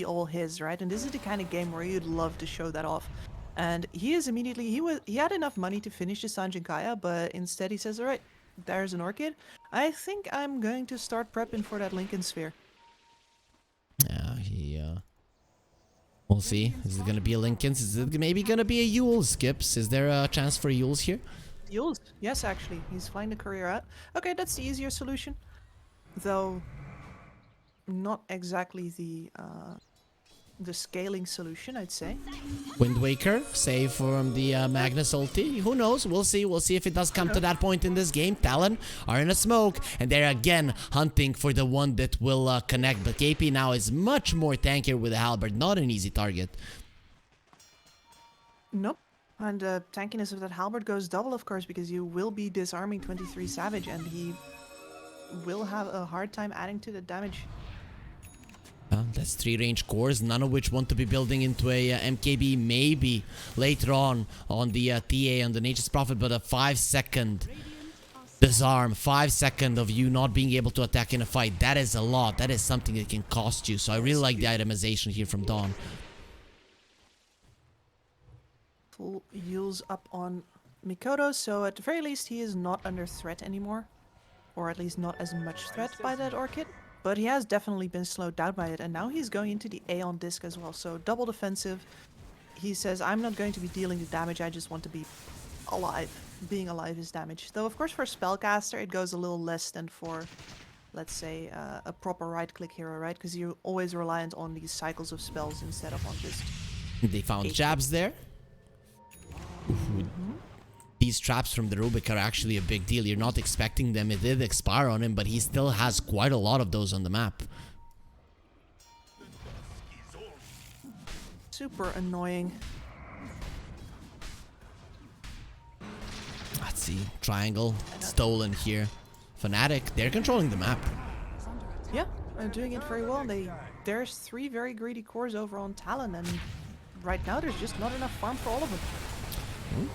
Speaker 2: all his, right? And this is the kind of game where you'd love to show that off. And he is immediately he had enough money to finish the Sanjin Kaya, but instead he says, all right, there's an Orchid. I think I'm going to start prepping for that Lincoln Sphere.
Speaker 1: Yeah, we'll see. Is it gonna be a Lincoln's? Is it maybe gonna be a Yule's, Kips? Is there a chance for Yule's here?
Speaker 2: Yule's? Yes, actually. He's flying the courier out. Okay, that's the easier solution. Though, not exactly the scaling solution, I'd say.
Speaker 1: Wind Waker, save from the Magnus ulti. Who knows? We'll see. We'll see if it does come to that point in this game. Talon are in a smoke, and they're again hunting for the one that will connect. But KP now is much more tankier with the halberd. Not an easy target.
Speaker 2: Nope. And the tankiness of that halberd goes double, of course, because you will be disarming 23 Savage, and he will have a hard time adding to the damage.
Speaker 1: That's 3 range cores, none of which want to be building into a MKB, maybe later on the TA on the Nature's Prophet, but a 5-second disarm, 5 seconds of you not being able to attack in a fight, that is a lot. That is something that can cost you. So I really like the itemization here from Dawn.
Speaker 2: Full Yules up on Mikoto, so at the very least he is not under threat anymore. Or at least not as much threat by that Orchid. But he has definitely been slowed down by it, and now he's going into the Aeon Disc as well, so double defensive. He says, I'm not going to be dealing the damage, I just want to be alive. Being alive is damage. Though, of course, for a Spellcaster, it goes a little less than for, let's say, a proper right-click hero, right? Because you're always reliant on these cycles of spells instead of on just...
Speaker 1: They found jabs there. These traps from the Rubik are actually a big deal. You're not expecting them. It did expire on him, but he still has quite a lot of those on the map.
Speaker 2: Super annoying.
Speaker 1: Let's see. Triangle. Stolen here. Fnatic, they're controlling the map.
Speaker 2: Yeah, doing it very well. There's 3 very greedy cores over on Talon, and right now there's just not enough farm for all of them.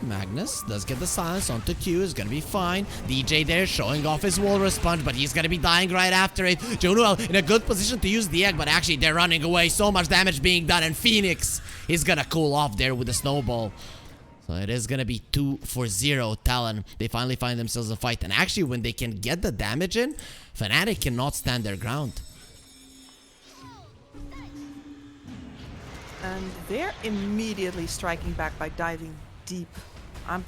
Speaker 1: Magnus does get the silence onto Q, is gonna be fine. DJ there showing off his walrus punch, but he's gonna be dying right after it. Jonuel in a good position to use the egg, but actually they're running away. So much damage being done, and Phoenix is gonna cool off there with the snowball. So it is gonna be 2-0 Talon. They finally find themselves a fight, and actually when they can get the damage in, Fnatic cannot stand their ground.
Speaker 2: And they're immediately striking back by diving deep. Can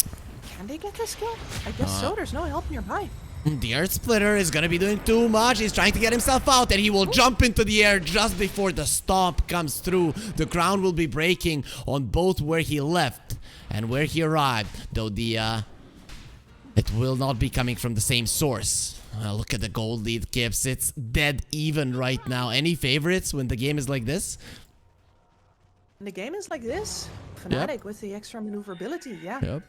Speaker 2: they get this kill? I guess so. There's no help nearby.
Speaker 1: The Earth Splitter is gonna be doing too much. He's trying to get himself out, and he will jump into the air just before the stomp comes through. The ground will be breaking on both where he left and where he arrived, though it will not be coming from the same source. Look at the gold lead, Kips. It's dead even right now. Any favorites when the game is like this?
Speaker 2: When the game is like this, Fnatic with the extra maneuverability, yeah.
Speaker 1: Yep.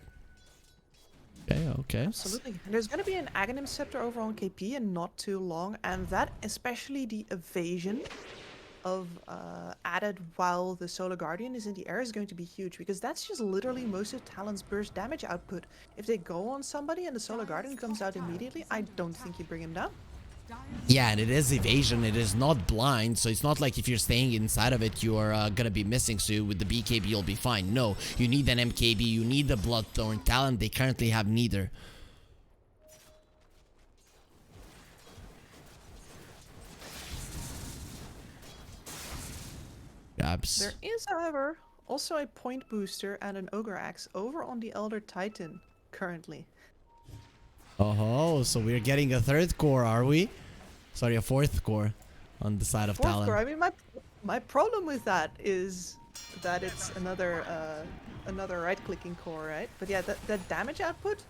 Speaker 1: Okay.
Speaker 2: Absolutely. And there's going to be an Aghanim Scepter over on KP in not too long, and that, especially the evasion of added while the Solar Guardian is in the air, is going to be huge, because that's just literally most of Talon's burst damage output. If they go on somebody and the Solar Guardian comes out immediately, I don't think you bring him down.
Speaker 1: Yeah, and it is evasion, it is not blind, so it's not like if you're staying inside of it, you're gonna be missing, so with the BKB you'll be fine. No, you need an MKB, you need the Bloodthorn. Talon, they currently have neither. Grabs.
Speaker 2: There is, however, also a point booster and an Ogre Axe over on the Elder Titan currently.
Speaker 1: Oh, so we're getting a 3rd core, are we? Sorry, a 4th core on the side of Talon.
Speaker 2: Core. I mean, my problem with that is that it's another right-clicking core, right? But yeah, the damage output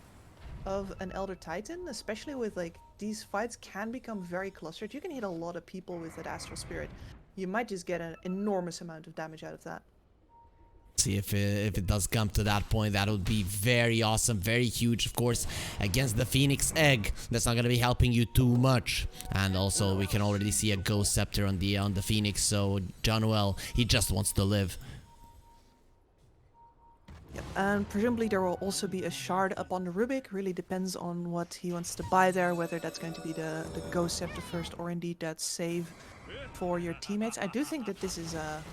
Speaker 2: of an Elder Titan, especially with like these fights, can become very clustered. You can hit a lot of people with that Astral Spirit. You might just get an enormous amount of damage out of that.
Speaker 1: See if it does come to that point, that would be very awesome, very huge. Of course, against the Phoenix Egg, that's not gonna be helping you too much. And also, we can already see a Ghost Scepter on the Phoenix. So Jonuel, he just wants to live.
Speaker 2: Yep, and presumably there will also be a shard up on the Rubik. Really depends on what he wants to buy there, whether that's going to be the Ghost Scepter first, or indeed that save for your teammates. I do think that this is a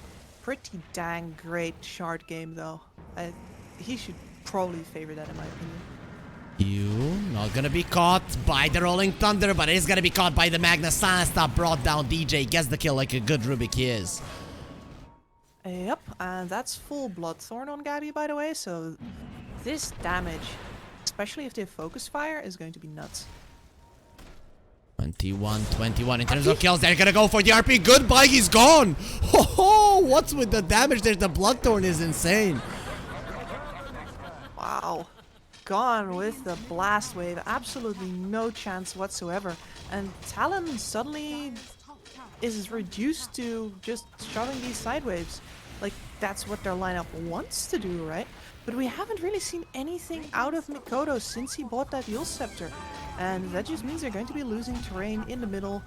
Speaker 2: pretty dang great shard game, though. He should probably favor that, in my opinion.
Speaker 1: You not gonna be caught by the Rolling Thunder, but is gonna be caught by the Magnus Stop. Brought down DJ, gets the kill like a good Rubik he is.
Speaker 2: Yep, and that's full Bloodthorn on Gabby, by the way, so this damage, especially if they focus fire, is going to be nuts.
Speaker 1: 21 in terms of kills. They're gonna go for the RP. Goodbye, he's gone. Oh, what's with the damage there? The Bloodthorn is insane.
Speaker 2: Wow. Gone with the blast wave. Absolutely no chance whatsoever. And Talon suddenly is reduced to just shoving these side waves. Like, that's what their lineup wants to do, right? But we haven't really seen anything out of Mikoto since he bought that Yule Scepter. And that just means they're going to be losing terrain in the middle.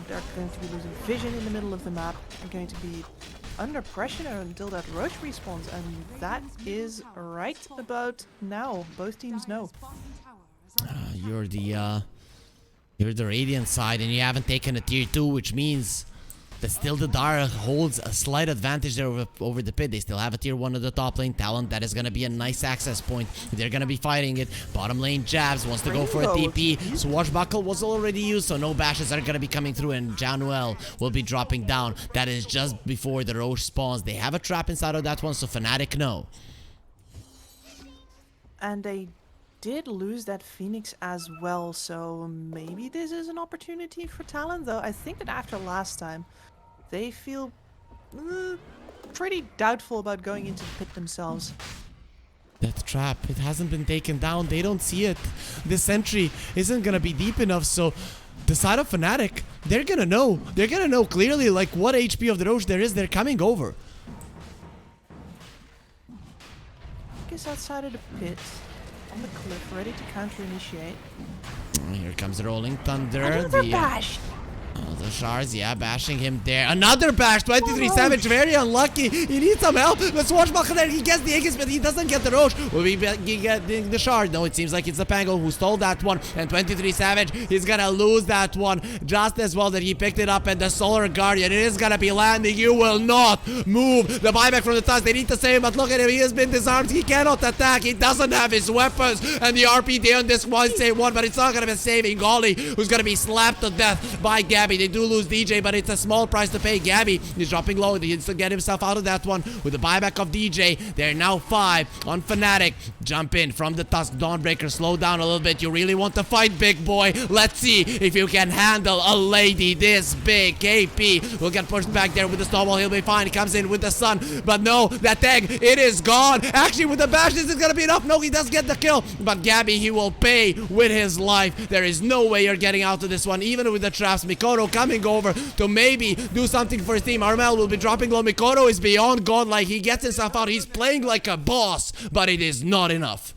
Speaker 2: They're going to be losing vision in the middle of the map. They're going to be under pressure until that Roche respawns. And that is right about now. Both teams know.
Speaker 1: You're the Radiant side, and you haven't taken a tier 2, which means But still the Dara holds a slight advantage there over the pit. They still have a tier 1 of the top lane. Talon, that is going to be a nice access point. They're going to be fighting it. Bottom lane Jabs wants to go for a TP. Swashbuckle was already used, so no bashes are going to be coming through, and Januel will be dropping down. That is just before the Roche spawns. They have a trap inside of that one, so Fnatic no.
Speaker 2: And they did lose that Phoenix as well, so maybe this is an opportunity for Talon, though I think that after last time, they feel pretty doubtful about going into the pit themselves.
Speaker 1: That trap, it hasn't been taken down. They don't see it. This sentry isn't gonna be deep enough, so the side of Fnatic, they're gonna know. They're gonna know clearly like what HP of the Roche there is. They're coming over.
Speaker 2: I guess outside of the pit, on the cliff, ready to counter-initiate.
Speaker 1: Here comes the Rolling Thunder.
Speaker 2: Another bash!
Speaker 1: Oh, the shards, yeah, bashing him there. Another bash, 23 Savage, very unlucky. He needs some help. The Swashbuckle there, he gets the Aegis, but he doesn't get the Roche. Will be getting the shard? No, it seems like it's the Pango who stole that one. And 23 Savage, he's gonna lose that one just as well that he picked it up. And the Solar Guardian, it is gonna be landing. You will not move. The buyback from the Tusk, they need to save him, but look at him, he has been disarmed. He cannot attack, he doesn't have his weapons. And the RPD on this one save one, but it's not gonna be saving Golly, who's gonna be slapped to death by Gabby. They do lose DJ, but it's a small price to pay. Gabby is dropping low. He needs to get himself out of that one with the buyback of DJ. They're now 5 on Fnatic. Jump in from the Tusk. Dawnbreaker, slow down a little bit. You really want to fight, big boy. Let's see if you can handle a lady this big. KP will get pushed back there with the snowball. He'll be fine. He comes in with the sun, but no, that tag, it is gone. Actually, with the bash, this is gonna be enough. No, he does get the kill, but Gabby, he will pay with his life. There is no way you're getting out of this one, even with the traps. Mikoto coming over to maybe do something for his team. Armel will be dropping low. Mikoto is beyond godlike. He gets himself out. He's playing like a boss, but it is not enough.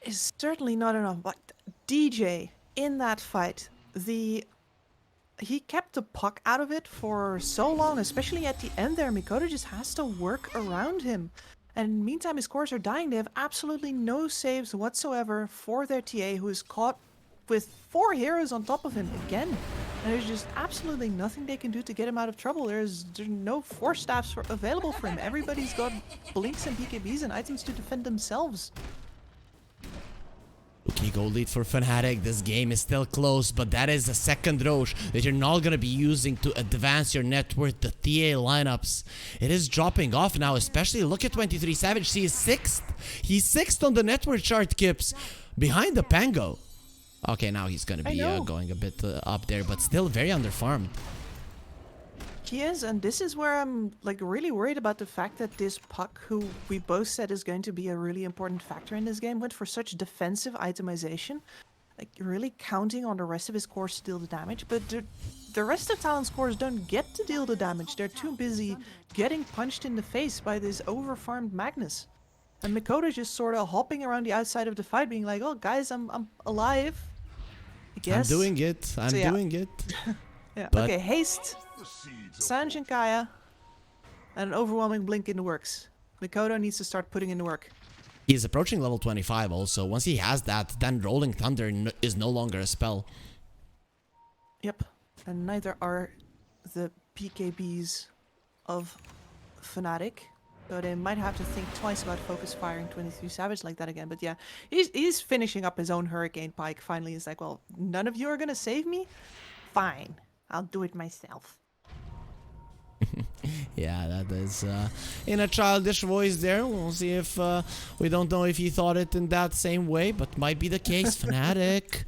Speaker 2: It's certainly not enough, but DJ in that fight, he kept the puck out of it for so long, especially at the end there. Mikoto just has to work around him. And meantime, his cores are dying. They have absolutely no saves whatsoever for their TA, who is caught with 4 heroes on top of him again. And there's just absolutely nothing they can do to get him out of trouble. There's no force staffs available for him. Everybody's got blinks and BKBs and items to defend themselves.
Speaker 1: Okay, goal lead for Fnatic. This game is still close, but that is a second Roche that you're not going to be using to advance your net worth. The TA lineups, it is dropping off now, especially look at 23 Savage. He is 6th. He's 6th on the net worth chart, Kips, behind the Pango. Okay, now he's going to be going a bit up there, but still very underfarmed.
Speaker 2: He is, and this is where I'm like really worried about the fact that this puck, who we both said is going to be a really important factor in this game, went for such defensive itemization, like really counting on the rest of his cores to deal the damage. But the rest of Talon's cores don't get to deal the damage. They're too busy getting punched in the face by this overfarmed Magnus. And Mikoto's just sort of hopping around the outside of the fight, being like, "Oh, guys, I'm alive. I guess
Speaker 1: I'm doing it. I'm doing it."
Speaker 2: Yeah. Okay, haste. Sanj and Kaya, and an overwhelming blink in the works. Mikoto needs to start putting in the work.
Speaker 1: He's approaching level 25 also. Once he has that, then Rolling Thunder is no longer a spell.
Speaker 2: Yep, and neither are the PKBs of Fnatic. So they might have to think twice about focus firing 23 Savage like that again. But yeah, he's finishing up his own Hurricane Pike. Finally, he's like, well, none of you are gonna save me? Fine, I'll do it myself.
Speaker 1: Yeah, that is in a childish voice there. We'll see if we don't know if he thought it in that same way, but might be the case. Fnatic,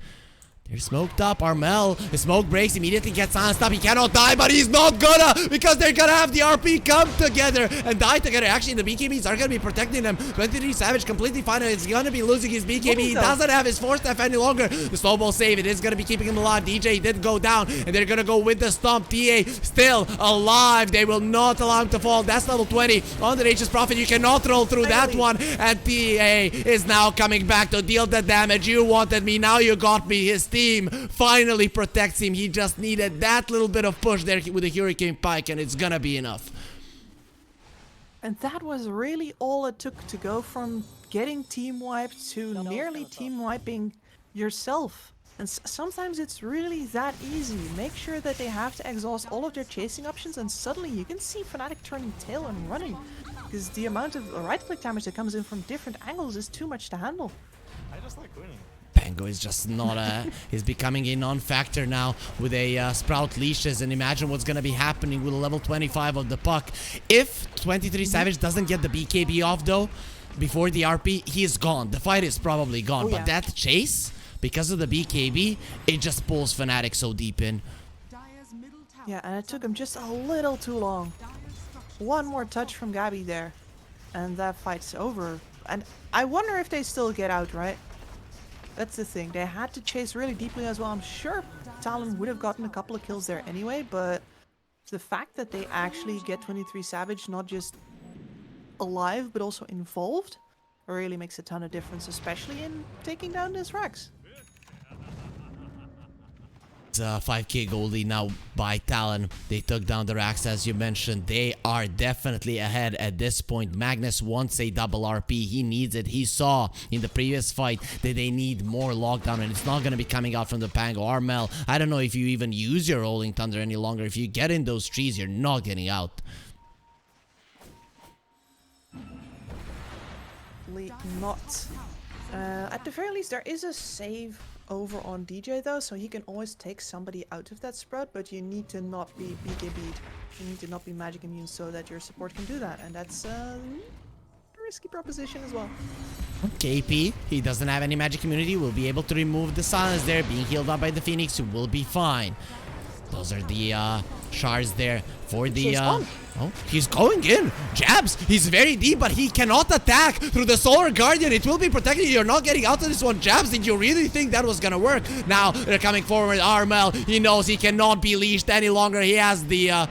Speaker 1: they're smoked up. Armel, the smoke breaks, immediately gets on stop. He cannot die, but he's not gonna, because they're gonna have the RP come together and die together. Actually, the BKBs are gonna be protecting them. 23 Savage completely fine. He's gonna be losing his BKB. He doesn't have his force staff any longer. The snowball save, it is gonna be keeping him alive. DJ did go down, and they're gonna go with the stomp. TA still alive. They will not allow him to fall. That's level 20 on the Nature's Prophet. You cannot roll through that one. And TA is now coming back to deal the damage. You wanted me, now you got me. His team finally protects him. He just needed that little bit of push there with the Hurricane Pike, and it's gonna be enough.
Speaker 2: And that was really all it took to go from getting team wiped to nearly team wiping yourself. And sometimes it's really that easy. Make sure that they have to exhaust all of their chasing options, and suddenly you can see Fnatic turning tail and running. Because the amount of right-click damage that comes in from different angles is too much to handle.
Speaker 3: I just like winning.
Speaker 1: Pango is just not he's becoming a non-factor now with a Sprout leashes, and imagine what's gonna be happening with a level 25 of the puck. If 23 Savage doesn't get the BKB off though, before the RP, he is gone. The fight is probably gone, but that chase, because of the BKB, it just pulls Fnatic so deep in.
Speaker 2: Yeah, and it took him just a little too long. One more touch from Gabby there, and that fight's over. And I wonder if they still get out, right? That's the thing. They had to chase really deeply as well. I'm sure Talon would have gotten a couple of kills there anyway, but the fact that they actually get 23 Savage not just alive, but also involved, really makes a ton of difference, especially in taking down this Rex.
Speaker 1: 5k goal lead now by Talon. They took down the Rax, as you mentioned. They are definitely ahead at this point. Magnus wants a double RP. He needs it. He saw in the previous fight that they need more lockdown, and it's not going to be coming out from the Pango. Armel, I don't know if you even use your Rolling Thunder any longer. If you get in those trees, you're not getting out.
Speaker 2: Not. At the very least, there is a save over on DJ though, so he can always take somebody out of that spread, but you need to not be BKB'd. You need to not be magic immune so that your support can do that, and that's a risky proposition as well.
Speaker 1: KP, he doesn't have any magic immunity, will be able to remove the silence there, being healed up by the Phoenix, who will be fine. Those are the shards there for the oh, he's going in. Jabs, he's very deep, but he cannot attack through the Solar Guardian. It will be protected. You're not getting out of this one. Jabs, did you really think that was gonna work? Now they're coming forward. Armel, he knows he cannot be leashed any longer. He has the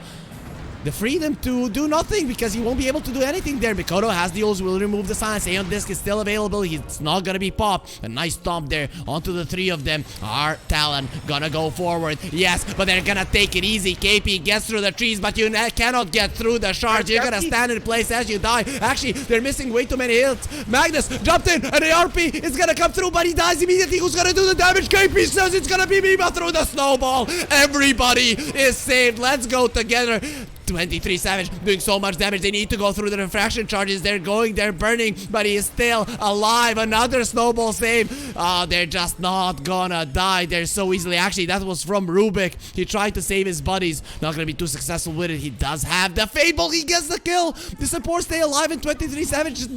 Speaker 1: freedom to do nothing because he won't be able to do anything there. Mikoto has the ults, will remove the silence. Aeon Disc is still available. He's not gonna be popped. A nice stomp there onto the three of them. Are Talon gonna go forward? Yes, but they're gonna take it easy. KP gets through the trees, but you cannot get through the shards. You're gonna stand in place as you die. Actually, they're missing way too many hits. Magnus jumped in, and the RP is gonna come through, but he dies immediately. Who's gonna do the damage? KP says it's gonna be me, but through the snowball, everybody is saved. Let's go together. 23 Savage doing so much damage. They need to go through the refraction charges. They're burning, but he is still alive. Another snowball save. They're just not gonna die there so easily. Actually, that was from Rubik. He tried to save his buddies. Not gonna be too successful with it. He does have the Fable. He gets the kill. The support stay alive, and 23 Savage is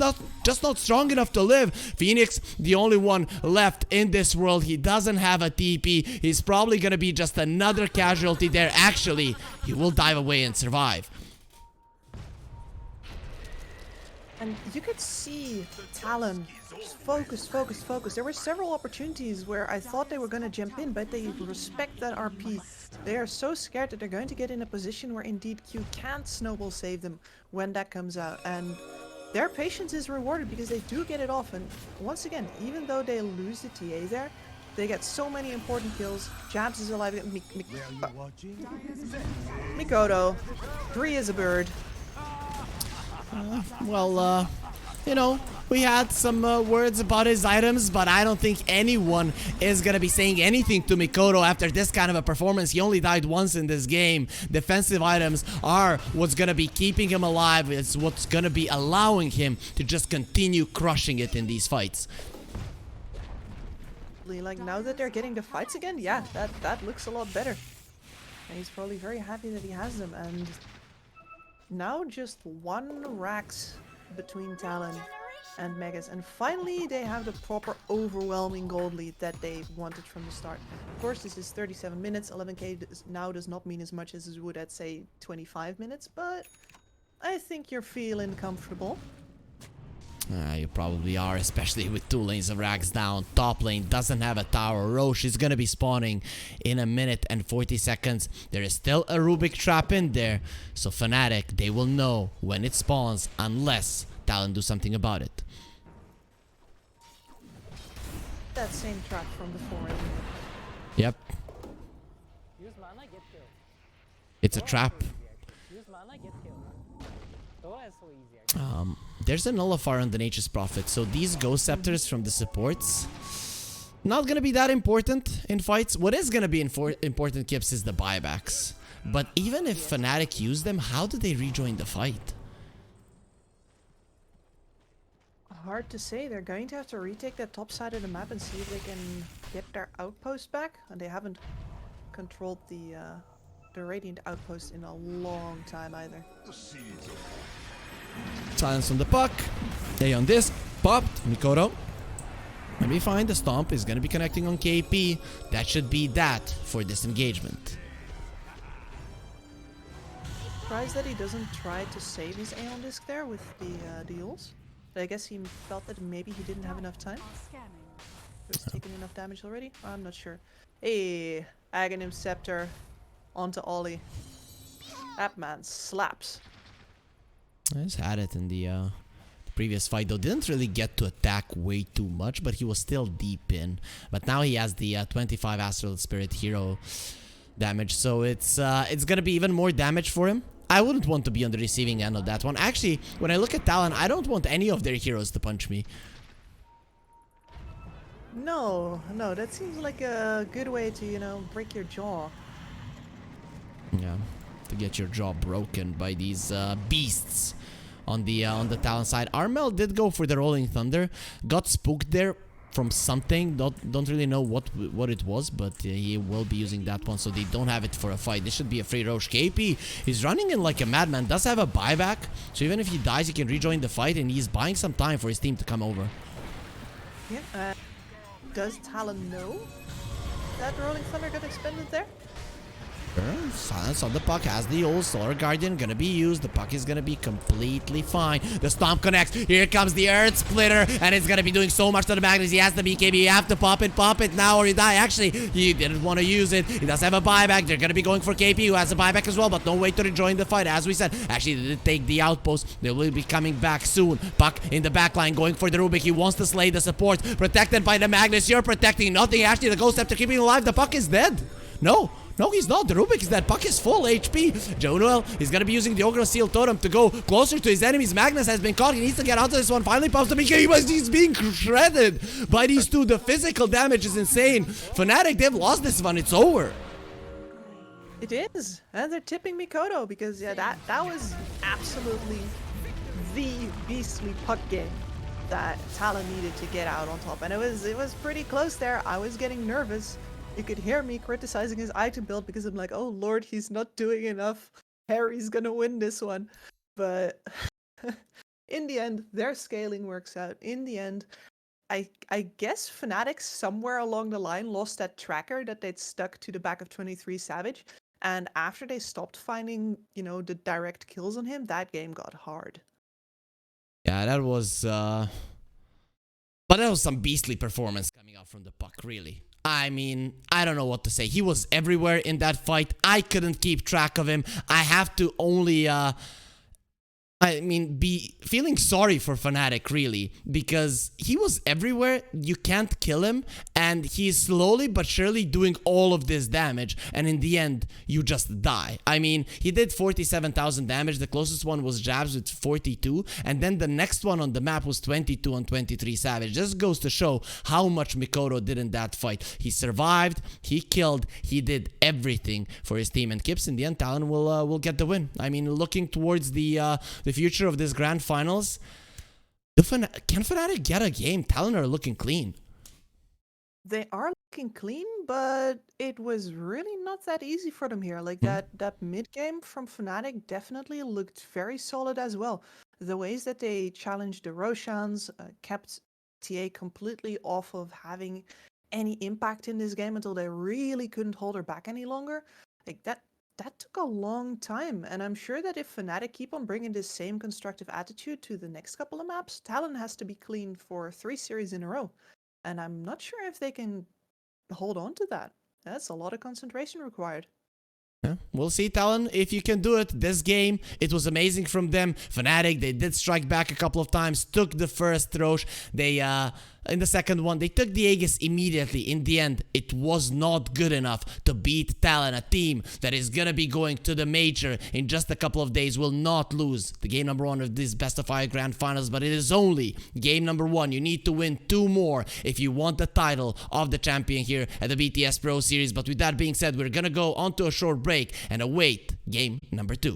Speaker 1: just not strong enough to live. Phoenix, the only one left in this world. He doesn't have a TP. He's probably gonna be just another casualty there. Actually, he will dive away and survive.
Speaker 2: And you could see Talon focus. There were several opportunities where I thought they were going to jump in, but they respect that RP. They are so scared that they're going to get in a position where indeed Q can't snowball save them when that comes out. And their patience is rewarded because they do get it off. And once again, even though they lose the TA there, they get so many important kills. Jabs is alive. Mikoto. 3 is a bird.
Speaker 1: You know, we had some words about his items, but I don't think anyone is gonna be saying anything to Mikoto after this kind of a performance. He only died once in this game. Defensive items are what's gonna be keeping him alive. It's what's gonna be allowing him to just continue crushing it in these fights.
Speaker 2: Like, now that they're getting the fights again, yeah, that looks a lot better. And he's probably very happy that he has them. And now just one Rax between Talon and Megas, and finally they have the proper overwhelming gold lead that they wanted from the start. Of course, this is 37 minutes. 11k now does not mean as much as it would at, say, 25 minutes, but I think you're feeling comfortable.
Speaker 1: You probably are, especially with 2 lanes of Rags down. Top lane doesn't have a tower. Roche is gonna be spawning in 1 minute and 40 seconds. There is still a Rubik trap in there, so Fnatic, they will know when it spawns unless Talon do something about it.
Speaker 2: That same trap from before.
Speaker 1: Yep. It's a trap. There's a nullifier on the Nature's Prophet, so these Ghost Scepters from the supports, not gonna be that important in fights. What is gonna be important, Kips, is the buybacks. But even if Fnatic use them, how do they rejoin the fight?
Speaker 2: Hard to say. They're going to have to retake that top side of the map and see if they can get their outpost back. And they haven't controlled the Radiant outpost in a long time either.
Speaker 1: Silence on the puck. They on this. Popped. Mikoto. Let me find the stomp. Is going to be connecting on KP. That should be that for this engagement.
Speaker 2: Surprised that he doesn't try to save his Aeon disc there with the duels. But I guess he felt that maybe he didn't have enough time. He was taking enough damage already? I'm not sure. Hey, Aghanim Scepter onto Ollie. That man slaps.
Speaker 1: I just had it in the previous fight though. Didn't really get to attack way too much, but he was still deep in. But now he has the 25 Astral Spirit hero damage, so it's gonna be even more damage for him. I wouldn't want to be on the receiving end of that one. Actually, when I look at Talon, I don't want any of their heroes to punch me.
Speaker 2: No, that seems like a good way to, you know, break your jaw.
Speaker 1: Yeah, to get your jaw broken by these beasts on the Talon side. Armel did go for the Rolling Thunder, got spooked there from something. Don't really know what it was, but he will be using that one, so they don't have it for a fight. This should be a free Roche. KP is running in like a madman. Does have a buyback, so even if he dies, he can rejoin the fight, and he's buying some time for his team to come over.
Speaker 2: Yeah. Does Talon know that Rolling Thunder got expended there?
Speaker 1: Silence on the puck, has the old Solar Guardian gonna be used. The puck is gonna be completely fine. The stomp connects. Here comes the Earth Splitter, and it's gonna be doing so much to the Magnus. He has the BKB. You have to pop it now or you die. Actually, he didn't want to use it. He does have a buyback. They're gonna be going for KP, who has a buyback as well, but no way to rejoin the fight. As we said, actually, they did take the outpost. They will be coming back soon. Puck in the backline, going for the Rubik. He wants to slay the support. Protected by the Magnus. You're protecting nothing. Actually, the Ghost Scepter keeping him alive. The puck is dead. No, he's not. The Rubik is dead. Puck is full HP. Jonuel is going to be using the Ogre Seal Totem to go closer to his enemies. Magnus has been caught. He needs to get out of this one. Finally pops the BK, but he's being shredded by these two. The physical damage is insane. Fnatic, they've lost this one. It's over.
Speaker 2: It is. And they're tipping Mikoto because, yeah, that was absolutely the beastly puck game that Talon needed to get out on top. And it was pretty close there. I was getting nervous. You could hear me criticizing his item build because I'm like, oh lord, he's not doing enough. Harry's gonna win this one. But in the end, their scaling works out. In the end, I guess Fnatic somewhere along the line lost that tracker that they'd stuck to the back of 23 Savage. And after they stopped finding, you know, the direct kills on him, that game got hard.
Speaker 1: Yeah, that was... But that was some beastly performance coming out from the puck, really. I mean, I don't know what to say. He was everywhere in that fight. I couldn't keep track of him. I have to only, be feeling sorry for Fnatic, really, because he was everywhere. You can't kill him, and he's slowly but surely doing all of this damage, and in the end, you just die. I mean, he did 47,000 damage. The closest one was Jabs with 42, and then the next one on the map was 22 on 23 Savage. This goes to show how much Mikoto did in that fight. He survived, he killed, he did everything for his team, and Kips, in the end, Talon will get the win. I mean, looking towards the future of this grand finals, can Fnatic get a game? Talon are looking clean.
Speaker 2: They are looking clean, but it was really not that easy for them here. Like that mid game from Fnatic definitely looked very solid as well. The ways that they challenged the Roshans, kept TA completely off of having any impact in this game until they really couldn't hold her back any longer. Like that took a long time, and I'm sure that if Fnatic keep on bringing this same constructive attitude to the next couple of maps, Talon has to be clean for 3 series in a row. And I'm not sure if they can hold on to that. That's a lot of concentration required.
Speaker 1: Yeah, we'll see, Talon, if you can do it. This game, it was amazing from them. Fnatic, they did strike back a couple of times, took the first Roche. They in the second one. They took the Aegis immediately. In the end, it was not good enough to beat Talon, a team that is gonna be going to the major in just a couple of days, will not lose the game number 1 of this best of 5 grand finals, but it is only game number 1. You need to win 2 more if you want the title of the champion here at the BTS Pro Series. But with that being said, we're gonna go on to a short break and await game number 2.